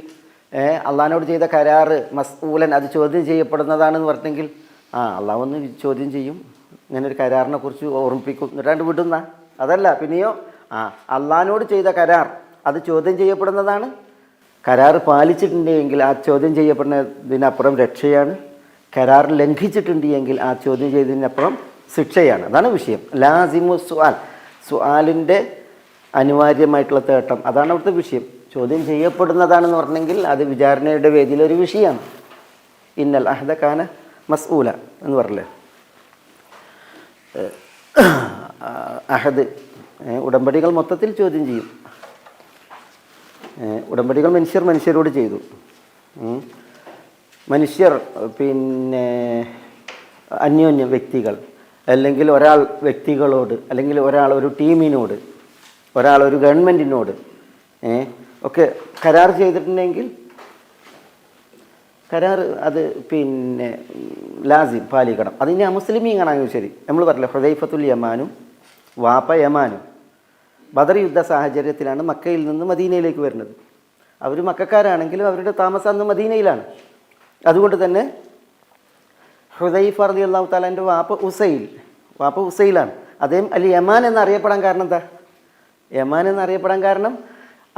അള്ളാഹിനോട് ചെയ്ത കരാറ് മസ്ഊലൻ അത് ചോദ്യം ചെയ്യപ്പെടുന്നതാണെന്ന് പറഞ്ഞെങ്കിൽ അള്ളാഹു ഒന്ന് ചോദ്യം ചെയ്യും, ഇങ്ങനെ ഒരു കരാറിനെ കുറിച്ച് ഓർമ്മിപ്പിക്കും, എന്നിട്ടാണ്ട് വിടുന്ന അതല്ല. പിന്നെയോ അള്ളാഹിനോട് ചെയ്ത കരാർ അത് ചോദ്യം ചെയ്യപ്പെടുന്നതാണ്. കരാർ പാലിച്ചിട്ടുണ്ടെങ്കിൽ ആ ചോദ്യം ചെയ്യപ്പെടുന്നതിനപ്പുറം രക്ഷയാണ്. കരാർ ലംഘിച്ചിട്ടുണ്ട് എങ്കിൽ ആ ചോദ്യം ചെയ്തതിനപ്പുറം ശിക്ഷയാണ്. അതാണ് വിഷയം. ലാസിമു സുആലിൻ്റെ അനിവാര്യമായിട്ടുള്ള തേട്ടം അതാണ് അവിടുത്തെ വിഷയം. ചോദ്യം ചെയ്യപ്പെടുന്നതാണെന്ന് പറഞ്ഞെങ്കിൽ അത് വിചാരണയുടെ വേദിയിലൊരു വിഷയമാണ്. ഇന്നൽ അഹദ കാന മസ്ഊല എന്ന് പറഞ്ഞില്ലേ. അഹദ് ഉടമ്പടികൾ മൊത്തത്തിൽ ചോദ്യം ചെയ്യും. ഉടമ്പടികൾ മനുഷ്യരോട് ചെയ്തു. മനുഷ്യർ പിന്നെ അന്യോന്യം വ്യക്തികൾ അല്ലെങ്കിൽ ഒരാൾ വ്യക്തികളോട് അല്ലെങ്കിൽ ഒരാൾ ഒരു ടീമിനോട് ഒരാൾ ഒരു ഗവൺമെൻറ്റിനോട് ഒക്കെ കരാർ ചെയ്തിട്ടുണ്ടെങ്കിൽ കരാർ അത് പിന്നെ ലാസിം പാലിക്കണം. അതിന് മുസ്ലിമീങ്ങളാണെങ്കിൽ ശരി. നമ്മൾ പറഞ്ഞില്ല ഹുദൈഫത്തുൽ യമാനും വാപ്പ യമാനും ബദർ യുദ്ധ സാഹചര്യത്തിലാണ് മക്കയിൽ നിന്ന് മദീനയിലേക്ക് വരുന്നത്. അവർ മക്കക്കാരാണെങ്കിലും അവരുടെ താമസം അന്ന് മദീനയിലാണ്. അതുകൊണ്ട് തന്നെ ഹുദൈഫ റളിയല്ലാഹു തആലയുടെ വാപ്പ ഉസൈലാണ്. അദ്ദേഹം അൽ യമാൻ എന്നറിയപ്പെടാൻ കാരണം എന്താ? യമാൻ എന്നറിയപ്പെടാൻ കാരണം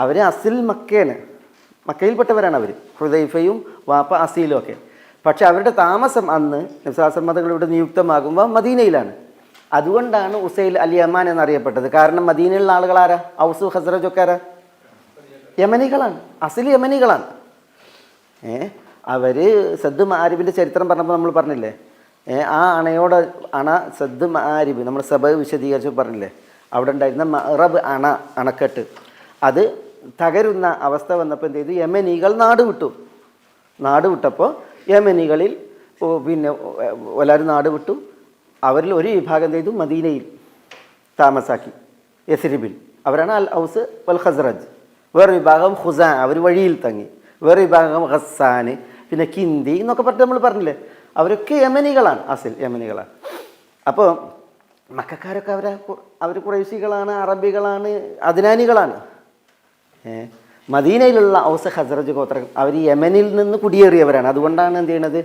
അവർ അസിൽ മക്കയിൽപ്പെട്ടവരാണ്. അവർ ഹുദൈഫയും വാപ്പ അസീലും ഒക്കെ. പക്ഷെ അവരുടെ താമസം അന്ന് നബി സല്ലല്ലാഹു അലൈഹി വസല്ലം തങ്ങൾ ഇവിടെ നിയുക്തമാകുമ്പോൾ മദീനയിലാണ്. അതുകൊണ്ടാണ് ഉസൈൽ അൽ യമാൻ എന്നറിയപ്പെട്ടത്. കാരണം മദീനയിലുള്ള ആളുകളാരാ? ഔസു ഖസ്റജ് ഒക്കെ ആരാ? യമനികളാണ്, അസിൽ യമനികളാണ്. അവർ സദ് മആരിബിൻ്റെ ചരിത്രം പറഞ്ഞപ്പോൾ നമ്മൾ പറഞ്ഞില്ലേ, ആ അണ സദ് മആരിബ് നമ്മൾ സബ വിശദീകരിച്ച് പറഞ്ഞില്ലേ, അവിടെ ഉണ്ടായിരുന്ന മഅറബ് അണക്കെട്ട് അത് തകരുന്ന അവസ്ഥ വന്നപ്പോൾ എന്ത് ചെയ്തു? യമനികൾ നാട് വിട്ടപ്പോൾ യമനികളിൽ പിന്നെ എല്ലാവരും നാട് വിട്ടു. അവരിൽ ഒരു വിഭാഗം എന്ത് ചെയ്തു? മദീനയിൽ താമസാക്കി, യസ്രിബിൽ. അവരാണ് അൽ ഔസ് വൽ ഖസ്റജ്. വേറെ വിഭാഗം ഖുസാ, അവർ വഴിയിൽ തങ്ങി. വേറെ വിഭാഗം ഖസ്സാന്, പിന്നെ കിന്തി എന്നൊക്കെ പറഞ്ഞിട്ട് നമ്മൾ പറഞ്ഞില്ലേ, അവരൊക്കെ യമനികളാണ്, അസിൽ യമനികളാണ്. അപ്പോൾ മക്കക്കാരൊക്കെ അവർ ഖുറൈശികളാണ്, അറബികളാണ്, അദ്നാനികളാണ്. മദീനയിലുള്ള ഔസ് ഖസ്റജ് ഗോത്രം അവർ യമനിൽ നിന്ന് കുടിയേറിയവരാണ്. അതുകൊണ്ടാണ് എന്ത് ചെയ്യണത്?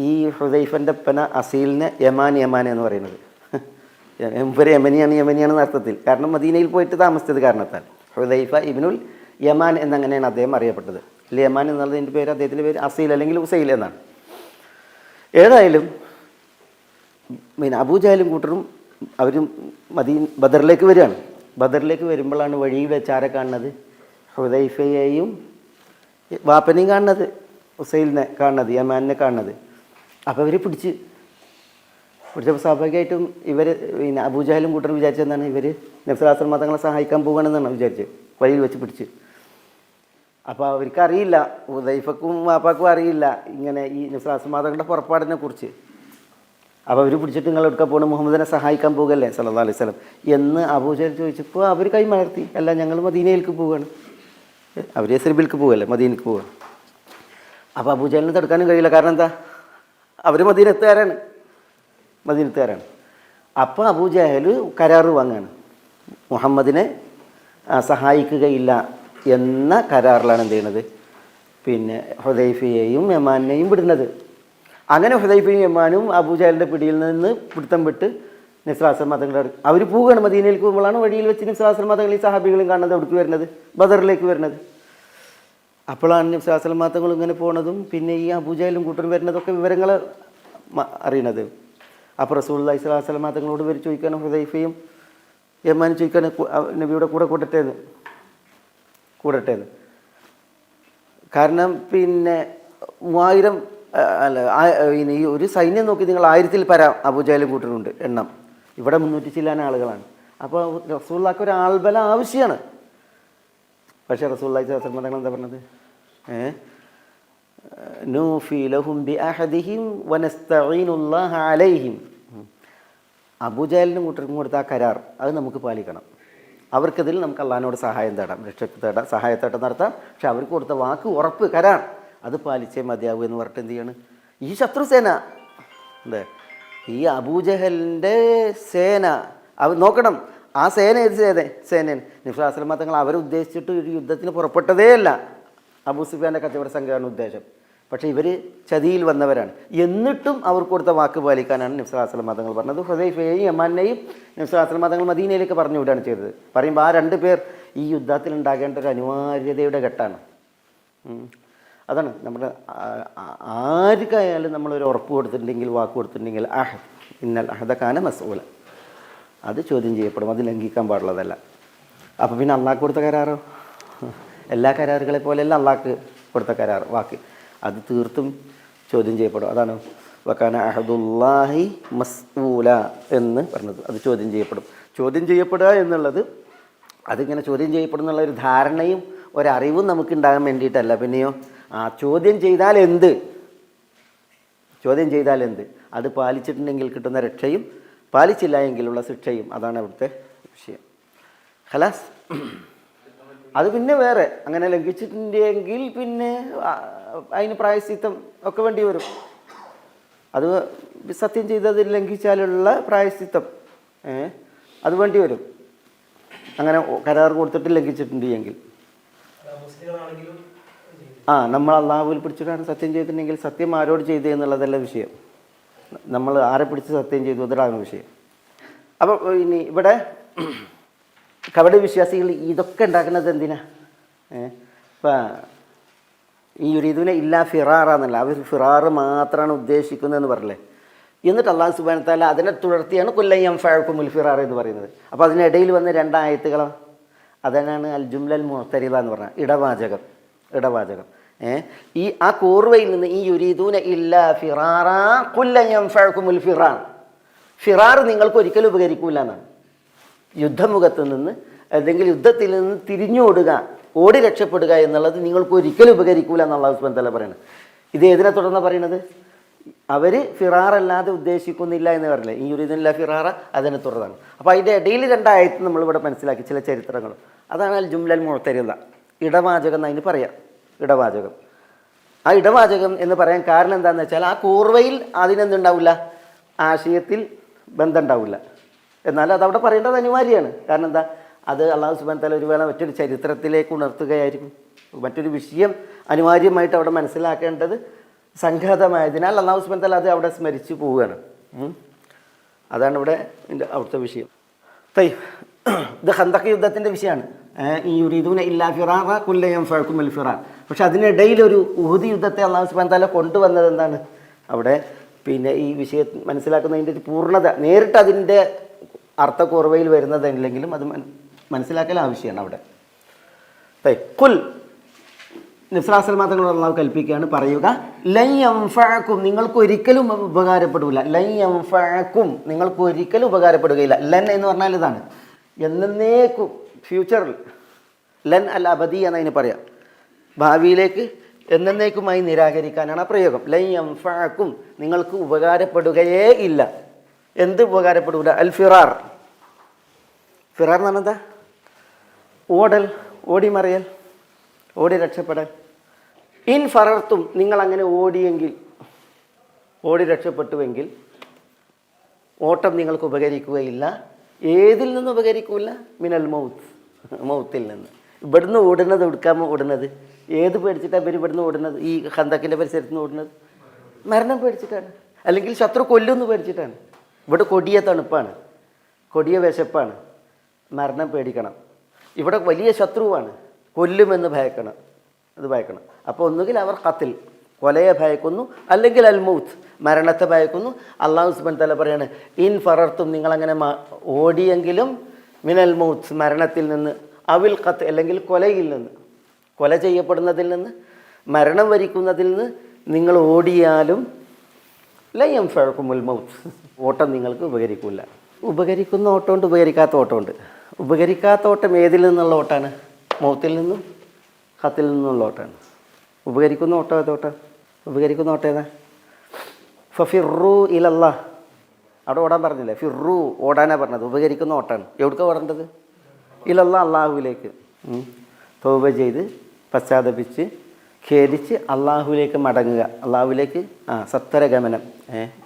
ഈ ഹുദൈഫൻ്റെ പന അസീലിനെ യമാൻ എന്ന് പറയുന്നത്. ഇവർ യമനിയാണെന്ന അർത്ഥത്തിൽ. കാരണം മദീനയിൽ പോയിട്ട് താമസിച്ചത് കാരണത്താൽ ഹുദൈഫ ഇബ്നുൽ യമാൻ എന്നങ്ങനെയാണ് അദ്ദേഹം അറിയപ്പെട്ടത്. അല്ലെ യമാൻ എന്നുള്ളതിൻ്റെ പേര്, അദ്ദേഹത്തിൻ്റെ പേര് അസീൽ അല്ലെങ്കിൽ ഉസൈൽ എന്നാണ്. ഏതായാലും പിന്നെ അബൂജഹലും കൂട്ടരും അവരും ബദറിലേക്ക് വരികയാണ്. ബദറിലേക്ക് വരുമ്പോഴാണ് വഴിയിൽ വെച്ച് ആരെ കാണുന്നത്? ഹുദൈഫയെയും വാപ്പനെയും കാണുന്നത്, ഉസൈലിനെ കാണുന്നത്, യമാനെ കാണുന്നത്. അപ്പോൾ അവർ പിടിച്ചപ്പോൾ സ്വാഭാവികമായിട്ടും ഇവർ പിന്നെ അബൂജഹലും കൂട്ടർ വിചാരിച്ചെന്താണ്? ഇവർ നബി സല്ലല്ലാഹു അലൈഹി വസല്ലം തങ്ങളെ സഹായിക്കാൻ പോവുകയാണെന്നാണ് വിചാരിച്ചത്. വഴിയിൽ വെച്ച് പിടിച്ച്. അപ്പോൾ അവർക്കറിയില്ല, ഹുദൈഫക്കും വാപ്പാക്കും അറിയില്ല ഇങ്ങനെ ഈ നബി സല്ലല്ലാഹു അലൈഹി വസല്ലം തങ്ങളുടെ പുറപ്പാടിനെ കുറിച്ച്. അപ്പോൾ അവർ പിടിച്ചിട്ട് നിങ്ങൾ എടുക്കാൻ പോകണം, മുഹമ്മദിനെ സഹായിക്കാൻ പോകുകയല്ലേ സല്ലല്ലാഹു അലൈഹി വസല്ലം എന്ന് അബൂജഹൽ ചോദിച്ചപ്പോൾ അവർ കൈമലർത്തി, അല്ല ഞങ്ങൾ മദീനയിലേക്ക് പോവുകയാണ്. അവർ യസ്രിബിലേക്ക് പോവുകയല്ലേ, മദീനയ്ക്ക് പോവുകയാണ്. അപ്പോൾ അബൂജഹലിന് തടുക്കാനും കഴിയില്ല. കാരണം എന്താ? അവർ മദീനത്തുകാരാണ്. അപ്പോൾ അബൂജഹൽ കരാറ് വാങ്ങുകയാണ്, മുഹമ്മദിനെ സഹായിക്കുകയില്ല എന്ന കരാറിലാണ് എന്ത് ചെയ്യണത്? പിന്നെ ഹുദൈഫയെയും യമാനെയും വിടുന്നത്. അങ്ങനെ ഹുദൈഫയും യമാനും അബൂജഹലിൻ്റെ പിടിയിൽ നിന്ന് പിടുത്തം വിട്ട് നബി സല്ലല്ലാഹു അലൈഹി വസല്ലം തങ്ങളുടെ അവർ പോവുകയാണ്. മദീനയിലേക്ക് പോകുമ്പോഴാണ് വഴിയിൽ വെച്ച് നബി സല്ലല്ലാഹു അലൈഹി വസല്ലം തങ്ങൾ ഈ സഹാബികളും കാണുന്നത് എവിടേക്ക് വരുന്നത്? ബദറിലേക്ക് വരുന്നത്. അപ്പോഴാണ് നബി സല്ലല്ലാഹു അലൈഹി വസല്ലം തങ്ങൾ ഇങ്ങനെ പോണതും പിന്നെ ഈ അബൂജഹലും കൂട്ടരും വരുന്നതൊക്കെ വിവരങ്ങൾ അറിയണത്. അപ്പോൾ റസൂലുള്ളാഹി സ്വല്ലല്ലാഹു അലൈഹി വസല്ലം തങ്ങളോട് ഇവർ ചോദിക്കാനും ഹുദൈഫയും യമാനും ചോദിക്കാനും നബിയുടെ കൂടട്ടേന്ന്. കാരണം പിന്നെ 3000 ഈ ഒരു സൈന്യം നോക്കി നിങ്ങൾ 1000-ൽ പരം അബൂജഹലും കൂട്ടരുണ്ട് എണ്ണം. ഇവിടെ 300 ചില്ലാൻ ആളുകളാണ്. അപ്പോൾ റസൂലുള്ളാഹിക്ക് ഒരു ആൾബലം ആവശ്യമാണ്. പക്ഷേ റസൂലുള്ളാഹി സ്വല്ലല്ലാഹു അലൈഹി വസല്ലം തങ്ങൾ എന്താ പറഞ്ഞത്? നൂഫി ലഹും ബിഅഹദിഹിം വനസ്തഈനുല്ലാഹ അലൈഹിം. അബൂജഹലിനും കൂട്ടർക്കും കൊടുത്ത ആ കരാർ അത് നമുക്ക് പാലിക്കണം. അവർക്കതിൽ നമുക്ക് അള്ളാഹിനോട് സഹായം തേടാം, രക്ഷയ്ക്ക് തേടാം, സഹായത്തേട്ടം നടത്താം. പക്ഷെ അവർക്ക് കൊടുത്ത വാക്ക്, ഉറപ്പ്, കരാർ അത് പാലിച്ചേ മതിയാവൂ എന്ന് പറഞ്ഞിട്ട് എന്ത് ചെയ്യാണ് ഈ ശത്രുസേന, അല്ലേ, ഈ അബൂജഹലിൻ്റെ സേന നോക്കണം. ആ സേന ഏത് സേനയാണ്? നബി സ്വല്ലല്ലാഹു അലൈഹി വസല്ലം തങ്ങൾ അവരെ ഉദ്ദേശിച്ചിട്ട് ഒരു യുദ്ധത്തിന് പുറപ്പെട്ടതേ അല്ല. അബൂ സുഫിയാൻ്റെ കച്ചവട സംഘമാണ് ഉദ്ദേശം. പക്ഷേ ഇവർ ചതിയിൽ വന്നവരാണ്. എന്നിട്ടും അവർക്ക് കൊടുത്ത വാക്ക് പാലിക്കാനാണ് നബി സ്വല്ലല്ലാഹു അലൈഹി വസല്ലം തങ്ങൾ പറഞ്ഞത്. ഹുദൈഫയെയും യമാനെയും നബി സ്വല്ലല്ലാഹു അലൈഹി വസല്ലം തങ്ങൾ മദീനയിലേക്ക് പറഞ്ഞു വിടുകയാണ് ചെയ്തത്. പറയുമ്പോൾ ആ 2 പേർ ഈ യുദ്ധത്തിൽ ഉണ്ടാകേണ്ട ഒരു അനിവാര്യതയുടെ ഘട്ടമാണ്. അതാണ് നമ്മുടെ ആർക്കായാലും നമ്മളൊരു ഉറപ്പ് കൊടുത്തിട്ടുണ്ടെങ്കിൽ, വാക്ക് കൊടുത്തിട്ടുണ്ടെങ്കിൽ, അഹദ് ഇന്നൽ അഹദ കാന മസ്ഊല, അത് ചോദ്യം ചെയ്യപ്പെടും, അത് ലംഘിക്കാൻ പാടുള്ളതല്ല. അപ്പോൾ പിന്നെ അള്ളാഹ് കൊടുത്ത കരാറോ? എല്ലാ കരാറുകളെ പോലെയല്ല അള്ളാഹ്ക്ക് കൊടുത്ത കരാർ, വാക്ക്, അത് തീർത്തും ചോദ്യം ചെയ്യപ്പെടും. അതാണ് വകാന അഹദുല്ലാഹി മസ്ഊല എന്ന് പറഞ്ഞത്. അത് ചോദ്യം ചെയ്യപ്പെടും. ചോദ്യം ചെയ്യപ്പെടുക എന്നുള്ളത് അതിങ്ങനെ ചോദ്യം ചെയ്യപ്പെടുന്നുള്ള ഒരു ധാരണയും ഒരറിവും നമുക്ക് ഉണ്ടാകാൻ വേണ്ടിയിട്ടല്ല. പിന്നെയോ ചോദ്യം ചെയ്താൽ എന്ത്, ചോദ്യം ചെയ്താൽ എന്ത്, അത് പാലിച്ചിട്ടുണ്ടെങ്കിൽ കിട്ടുന്ന രക്ഷയും പാലിച്ചില്ല എങ്കിലുള്ള ശിക്ഷയും, അതാണ് അവിടുത്തെ വിഷയം. ഖലാസ്. അത് പിന്നെ വേറെ, അങ്ങനെ ലംഘിച്ചിട്ടുണ്ടെങ്കിൽ പിന്നെ അതിന് പ്രായശ്ചിത്തം ഒക്കെ വേണ്ടി വരും. അത് സത്യം ചെയ്തത് ലംഘിച്ചാലുള്ള പ്രായശ്ചിത്തം അത് വേണ്ടി വരും. അങ്ങനെ കരാർ കൊടുത്തിട്ട് ലംഘിച്ചിട്ടുണ്ട് എങ്കിൽ നമ്മൾ അള്ളാഹുവിൽ പിടിച്ചിട്ടാണ് സത്യം ചെയ്തിട്ടുണ്ടെങ്കിൽ സത്യം ആരോട് ചെയ്തു എന്നുള്ളതല്ല വിഷയം. നമ്മൾ ആരെ പിടിച്ച് സത്യം ചെയ്തു അതാണ് വിഷയം. അപ്പോൾ ഇനി ഇവിടെ കപട വിശ്വാസികൾ ഇതൊക്കെ ഉണ്ടാക്കുന്നത് എന്തിനാ? ഇപ്പം ഈ യുരീദുന ഇല്ലാ ഫിറാറെന്നല്ല, അവർ ഫിറാറ് മാത്രമാണ് ഉദ്ദേശിക്കുന്നതെന്ന് പറഞ്ഞില്ലേ. എന്നിട്ട് അള്ളാഹു സുബ്ഹാനഹു വ തആല അതിനെ തുടർത്തിയാണ് കുല്ലൻ യൻഫഅകുമുൽ ഫിറാർ എന്ന് പറയുന്നത്. അപ്പോൾ അതിനിടയിൽ വന്ന 2 ആയത്തുകളോ, അതിനാണ് അൽ ജുംലൽ മുഅ്തരിദ എന്ന് പറഞ്ഞാൽ ഇടവാചകം. ഈ ആ കൂർവയിൽ നിന്ന് ഈ യുരീദൂന ഇല്ലാ ഫിറാറ കുല്ലൻ യൻഫഅകുമുൽ ഫിറാർ, ഫിറാർ നിങ്ങൾക്ക് ഒരിക്കലും ഉപകരിക്കൂല എന്നാണ്. യുദ്ധമുഖത്ത് നിന്ന് അല്ലെങ്കിൽ യുദ്ധത്തിൽ നിന്ന് തിരിഞ്ഞോടുക, ഓടി രക്ഷപ്പെടുക എന്നുള്ളത് നിങ്ങൾക്ക് ഒരിക്കലും ഉപകരിക്കൂല എന്ന് അല്ലാഹു സുബ്ഹാനഹു വ തആല പറയുന്നത്. ഇത് ഏതിനെ തുടർന്ന് പറയുന്നത്? അവർ ഫിറാറല്ലാതെ ഉദ്ദേശിക്കുന്നില്ല എന്ന് പറഞ്ഞില്ലേ, ഈ യുരീദുന ഫിറാറ അതിനെ തുടർന്നാണ്. അപ്പോൾ അതിൻ്റെ ഇടയിൽ 2 ആയത്ത് നമ്മളിവിടെ മനസ്സിലാക്കി, ചില ചരിത്രങ്ങൾ. അതാണ് അൽ ജുംലൽ മുഅ്തരിദ, ഇടവാചകം എന്നതിന് പറയാം. ഇടവാചകം. ആ ഇടവാചകം എന്ന് പറയാൻ കാരണം എന്താണെന്ന് വെച്ചാൽ ആ കൂർവയിൽ അതിനെന്തുണ്ടാവില്ല, ആശയത്തിൽ ബന്ധം ഉണ്ടാവില്ല. എന്നാൽ അതവിടെ പറയേണ്ടത് അനിവാര്യമാണ്. കാരണം എന്താ, അത് അല്ലാഹു സുബ്ഹാനഹു വ തആല ഒരു വേള മറ്റൊരു ചരിത്രത്തിലേക്ക് ഉണർത്തുകയായിരിക്കും. മറ്റൊരു വിഷയം അനിവാര്യമായിട്ട് അവിടെ മനസ്സിലാക്കേണ്ടത് സംഘാതമായതിനാൽ അല്ലാഹു സുബ്ഹാനഹു വ തആല അത് അവിടെ സ്മരിച്ചു പോവുകയാണ്. അതാണ് ഇവിടെ അവിടുത്തെ വിഷയം. ഇത് ഖന്തഖ് യുദ്ധത്തിൻ്റെ വിഷയമാണ്. ഈ യുരീദൂന ഇല്ലാ ഫിറാറ കുല്ലൻ യൻഫഅകുമുൽ ഫിറാർ. പക്ഷെ അതിനിടയിൽ ഒരു ഉഹുദ് യുദ്ധത്തെ അല്ലാഹു സുബ്ഹാനഹു വ തആല കൊണ്ടുവന്നത് എന്താണ്? അവിടെ പിന്നെ ഈ വിഷയം മനസ്സിലാക്കുന്നതിൻ്റെ ഒരു പൂർണ്ണത, നേരിട്ട് അതിൻ്റെ അർത്ഥക്കുറവയിൽ വരുന്നതല്ലെങ്കിലും അത് മനസ്സിലാക്കൽ ആവശ്യമാണ് അവിടെ. കുൽ നബി സ്വല്ലല്ലാഹു അലൈഹി വസല്ലം തങ്ങളോട് അല്ലാഹു കൽപ്പിക്കുകയാണ്, പറയുക ലൻ യൻഫഅകും, നിങ്ങൾക്ക് ഒരിക്കലും ഉപകാരപ്പെടില്ല. ലൻ യൻഫഅകും, നിങ്ങൾക്ക് ഒരിക്കലും ഉപകാരപ്പെടുകയില്ല. ലൻ എന്ന് പറഞ്ഞാൽ ഇതാണ്, എന്നേക്കും, ഫ്യൂച്ചറിൽ. ലൻ അൽ അബദി എന്നതിന് പറയാം. ഭാവിയിലേക്ക് എന്നേക്കുമായി നിരാകരിക്കാനാണ് ആ പ്രയോഗം. ലൻ യൻഫഅകും, നിങ്ങൾക്ക് ഉപകാരപ്പെടുകയേ ഇല്ല. എന്ത് ഉപകാരപ്പെടില്ല? അൽ ഫിറാർ. ഫിറാർ എന്ന് പറഞ്ഞാൽ എന്താ? ഓടൽ, ഓടിമറിയൽ, ഓടി രക്ഷപ്പെടൽ. ഇൻ ഫറർത്തും, നിങ്ങളങ്ങനെ ഓടിയെങ്കിൽ, ഓടി രക്ഷപ്പെട്ടുവെങ്കിൽ ഓട്ടം നിങ്ങൾക്ക് ഉപകരിക്കുകയില്ല. ഏതിൽ നിന്ന് ഉപകരിക്കില്ല? മിനൽ മൗത്ത്, മൗത്തിൽ നിന്ന്. ഇവിടുന്ന് ഓടുന്നത്, എടുക്കാൻ ഓടുന്നത് ഏത് പേടിച്ചിട്ടാണ് ഇവർ ഇവിടുന്ന് ഓടുന്നത്? ഈ ഖന്തക്കിൻ്റെ പരിസരത്ത് നിന്ന് ഓടുന്നത് മരണം പേടിച്ചിട്ടാണ്, അല്ലെങ്കിൽ ശത്രു കൊല്ലുമെന്ന് പേടിച്ചിട്ടാണ്. ഇവിടെ കൊടിയ തണുപ്പാണ്, കൊടിയ വിശപ്പാണ്, മരണം പേടിക്കണം. ഇവിടെ വലിയ ശത്രുവാണ്, കൊല്ലുമെന്ന് ഭയക്കണം, അത് ഭയക്കണം. അപ്പോൾ ഒന്നുകിൽ അവർ ഖത്തിൽ, കൊലയെ ഭയക്കുന്നു, അല്ലെങ്കിൽ അൽ മൗത്ത്, മരണത്തെ ഭയക്കുന്നു. അല്ലാഹു സുബ്ഹാനഹു വ തആല പറയാണ്, ഇൻ ഫറർത്തും, നിങ്ങളങ്ങനെ ഓടിയെങ്കിലും, മിനൽ മൗത്ത്, മരണത്തിൽ നിന്ന്, അവിൽ ഖത്ത്, അല്ലെങ്കിൽ കൊലയിൽ നിന്ന്, കൊല ചെയ്യപ്പെടുന്നതിൽ നിന്ന്, മരണം വരിക്കുന്നതിൽ നിന്ന് നിങ്ങൾ ഓടിയാലും ലൻ യൻഫഅകുമുൽ മൗത്ത്, ഓട്ടം നിങ്ങൾക്ക് ഉപകരിക്കില്ല. ഉപകരിക്കുന്ന ഓട്ടമുണ്ട്, ഉപകരിക്കാത്ത ഓട്ടമുണ്ട്. ഉപകരിക്കാത്ത ഓട്ടം ഏതിൽ നിന്നുള്ള ഓട്ടാണ്? മൗത്തിൽ നിന്നും ഖത്തിൽ നിന്നുള്ള ഓട്ടാണ്. ഉപകരിക്കുന്ന ഓട്ടം ഏതോട്ടം? ഉപകരിക്കുന്ന ഓട്ടം ഏതാ? ഫിറു ഇലല്ലാ, അവിടെ ഓടാൻ പറഞ്ഞില്ലേ? ഫിറു ഓടാനാണ് പറഞ്ഞത്, ഉപകരിക്കുന്ന ഓട്ടാണ്. എവിടേക്കാണ് ഓടേണ്ടത്? ഇലല്ലാ, അള്ളാഹുവിലേക്ക്. തൗബ ചെയ്ത് പശ്ചാത്തപിച്ച് ഖേദിച്ച് അള്ളാഹുവിലേക്ക് മടങ്ങുക, അള്ളാഹുവിലേക്ക് സത്വരഗമനം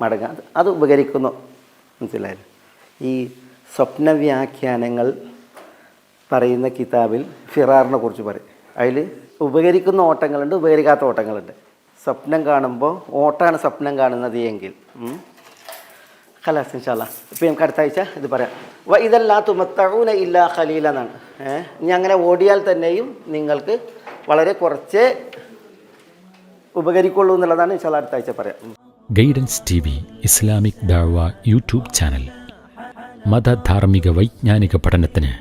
മടങ്ങുക, അത് ഉപകരിക്കുന്നു. മനസ്സിലായില്ലേ? ഈ സ്വപ്നവ്യാഖ്യാനങ്ങൾ പറയുന്ന കിതാബിൽ ഫിറാറിനെ കുറിച്ച് പറയും. അതിൽ ഉപകരിക്കുന്ന ഓട്ടങ്ങളുണ്ട്, ഉപകരിക്കാത്ത ഓട്ടങ്ങളുണ്ട്. സ്വപ്നം കാണുമ്പോൾ ഓട്ടാണ് സ്വപ്നം കാണുന്നത് എങ്കിൽ ഖലാസ് ഇൻഷാ അല്ലാഹ്. ഇപ്പോൾ നമുക്ക് അടുത്ത ആഴ്ച ഇത് പറയാം. ഇതല്ലാ തുമത്തഊന ഇല്ലാ ഖലീല എന്നാണ്. ഇനി അങ്ങനെ ഓടിയാൽ തന്നെയും നിങ്ങൾക്ക് വളരെ കുറച്ചേ ഉപകരിക്കുള്ളൂ എന്നുള്ളതാണ് ഇൻഷാ അല്ലാഹ് അടുത്ത ആഴ്ച പറയാം. ഗൈഡൻസ് TV ഇസ്ലാമിക് ദഅവ യൂട്യൂബ് ചാനൽ മതധാർമ്മിക വൈജ്ഞാനിക പഠനത്തിന്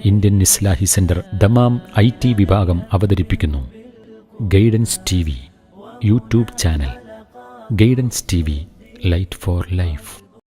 Indian Islahi centre Dammam IT വിഭാഗം അവതരിപ്പിക്കുന്നു guidance TV YouTube channel. Guidance TV, light for life.